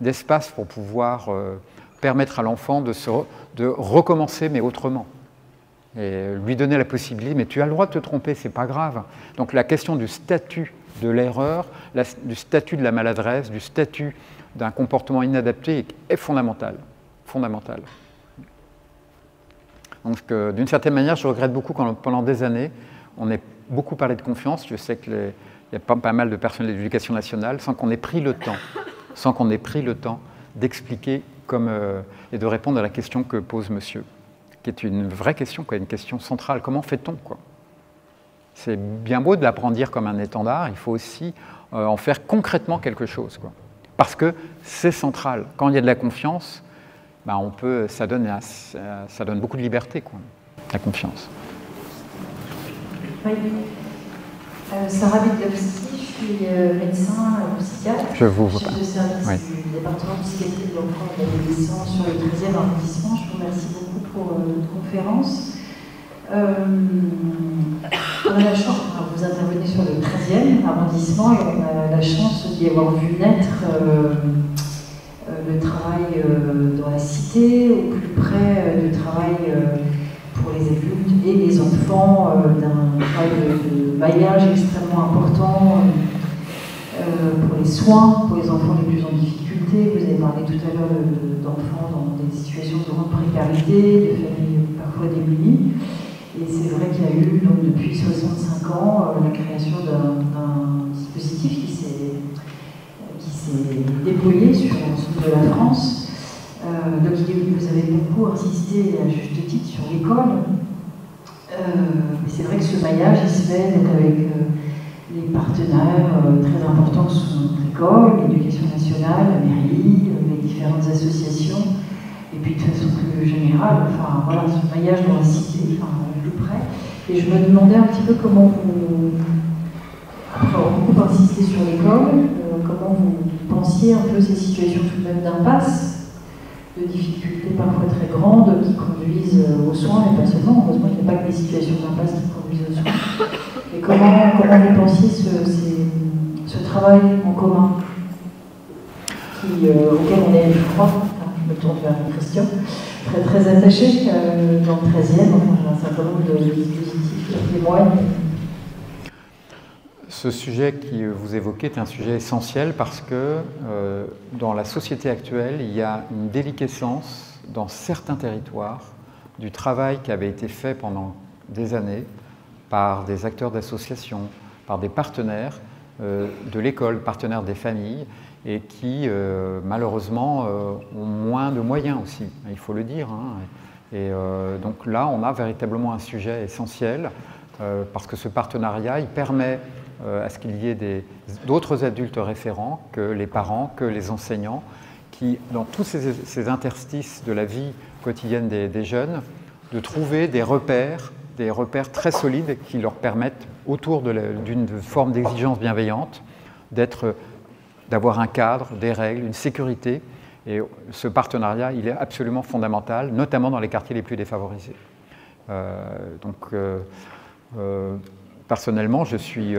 d'espace pour pouvoir permettre à l'enfant de recommencer, mais autrement. Et lui donner la possibilité, mais tu as le droit de te tromper, c'est pas grave. Donc la question du statut de l'erreur, du statut de la maladresse, du statut d'un comportement inadapté est fondamentale. Fondamentale. Donc d'une certaine manière, je regrette beaucoup quand pendant des années, on ait beaucoup parlé de confiance. Je sais qu'il y a pas mal de personnel de l'éducation nationale, sans qu'on ait pris le temps, d'expliquer et de répondre à la question que pose monsieur, qui est une vraie question, quoi, une question centrale. Comment fait-on, quoi? C'est bien beau de l'apprendre comme un étendard, il faut aussi en faire concrètement quelque chose, quoi. Parce que c'est central. Quand il y a de la confiance, ça donne beaucoup de liberté, quoi, la confiance. Oui. Sarah Bidlowski, je suis médecin psychiatre. Je vous vois. Chef de service du département de psychiatrie de l'enfant et de l'adolescent sur le 13e arrondissement. Je vous remercie beaucoup pour votre conférence. On a la chance, vous intervenez sur le 13e arrondissement et on a la chance d'y avoir vu naître le travail dans la cité, au plus près du travail pour les adultes et les enfants, d'un travail de maillage extrêmement important pour les soins, pour les enfants les plus en difficulté. Vous avez parlé tout à l'heure d'enfants dans des situations de grande précarité, de familles parfois démunies. Et c'est vrai qu'il y a eu, donc, depuis 65 ans, la création d'un dispositif qui s'est déployé sur l'ensemble de la France. Donc vous avez beaucoup insisté à juste titre sur l'école. Mais c'est vrai que ce maillage, il se fait avec les partenaires très importants que sont l'école, l'éducation nationale, la mairie, les différentes associations. et puis de façon plus générale, enfin voilà, ce maillage dans la cité, enfin plus près. Et je me demandais un petit peu comment vous, après avoir beaucoup insisté sur l'école, comment vous pensiez un peu ces situations tout de même d'impasse, de difficultés parfois très grandes qui conduisent aux soins, mais pas seulement. Heureusement, il n'y a pas que des situations d'impasse qui conduisent aux soins. Et comment vous pensiez ce travail en commun auquel on est, je crois, je me tourne vers Christian, très, très attaché dans le 13e, enfin, j'ai un certain nombre de dispositifs qui témoignent. Ce sujet que vous évoquez est un sujet essentiel parce que dans la société actuelle, il y a une déliquescence dans certains territoires du travail qui avait été fait pendant des années par des acteurs d'associations, par des partenaires de l'école, partenaires des familles, et qui malheureusement ont moins de moyens aussi, il faut le dire. Et donc là, on a véritablement un sujet essentiel parce que ce partenariat, il permet à ce qu'il y ait d'autres adultes référents que les parents, que les enseignants, qui, dans tous ces interstices de la vie quotidienne des jeunes, de trouver des repères très solides qui leur permettent, autour d'une forme d'exigence bienveillante, d'avoir un cadre, des règles, une sécurité. Et ce partenariat, il est absolument fondamental, notamment dans les quartiers les plus défavorisés. Personnellement, je suis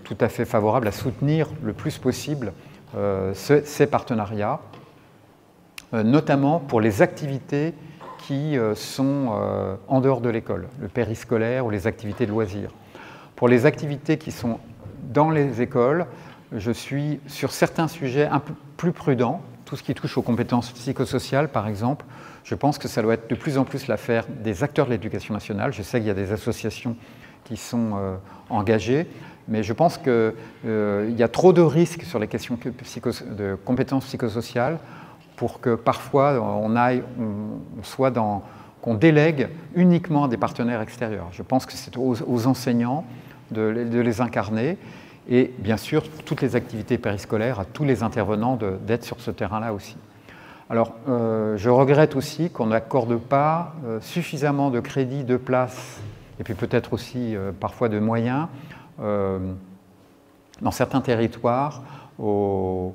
tout à fait favorable à soutenir le plus possible ces partenariats, notamment pour les activités qui sont en dehors de l'école, le périscolaire ou les activités de loisirs. Pour les activités qui sont dans les écoles, je suis sur certains sujets un peu plus prudent. Tout ce qui touche aux compétences psychosociales, par exemple, je pense que ça doit être de plus en plus l'affaire des acteurs de l'éducation nationale. Je sais qu'il y a des associations qui sont engagées, mais je pense qu'il y a trop de risques sur les questions de compétences psychosociales pour que parfois qu'on délègue uniquement à des partenaires extérieurs. Je pense que c'est aux enseignants de les incarner et bien sûr toutes les activités périscolaires, à tous les intervenants d'être sur ce terrain-là aussi. Alors je regrette aussi qu'on n'accorde pas suffisamment de crédits, de places et puis peut-être aussi parfois de moyens dans certains territoires aux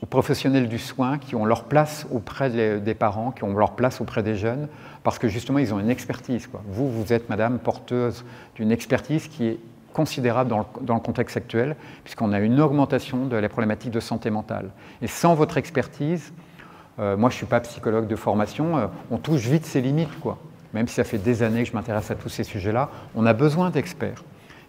professionnels du soin qui ont leur place auprès des parents, qui ont leur place auprès des jeunes, parce que justement ils ont une expertise, quoi. Vous êtes, madame, porteuse d'une expertise qui est considérable dans le contexte actuel, puisqu'on a une augmentation de la problématique de santé mentale. Et sans votre expertise, moi je ne suis pas psychologue de formation, on touche vite ses limites, quoi. Même si ça fait des années que je m'intéresse à tous ces sujets-là, on a besoin d'experts.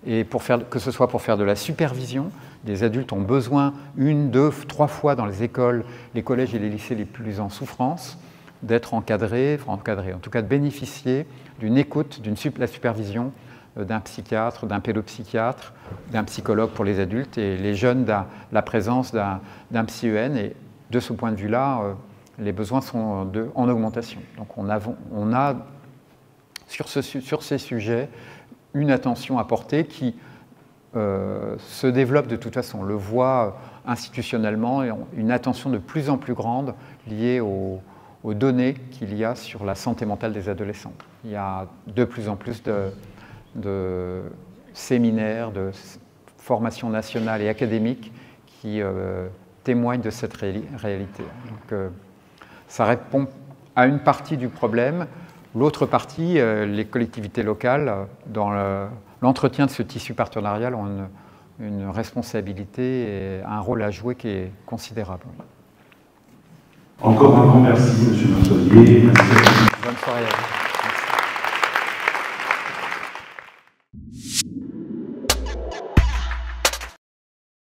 Et que ce soit pour faire de la supervision, des adultes ont besoin 1, 2, 3 fois dans les écoles, les collèges et les lycées les plus en souffrance, d'être encadrés, en tout cas de bénéficier d'une écoute, de la supervision d'un psychiatre, d'un pédopsychiatre, d'un psychologue pour les adultes et les jeunes, la présence d'un psy-EN. Et de ce point de vue-là, les besoins sont en augmentation. Donc on a sur ces sujets une attention à porter qui se développe de toute façon. On le voit institutionnellement, et une attention de plus en plus grande liée aux données qu'il y a sur la santé mentale des adolescents. Il y a de plus en plus de séminaires, de formations nationales et académiques qui témoignent de cette réalité. Donc, ça répond à une partie du problème. L'autre partie, les collectivités locales, dans l'entretien de ce tissu partenarial, ont une responsabilité et un rôle à jouer qui est considérable. Encore un grand merci, M. Martellier. Bonne soirée à vous.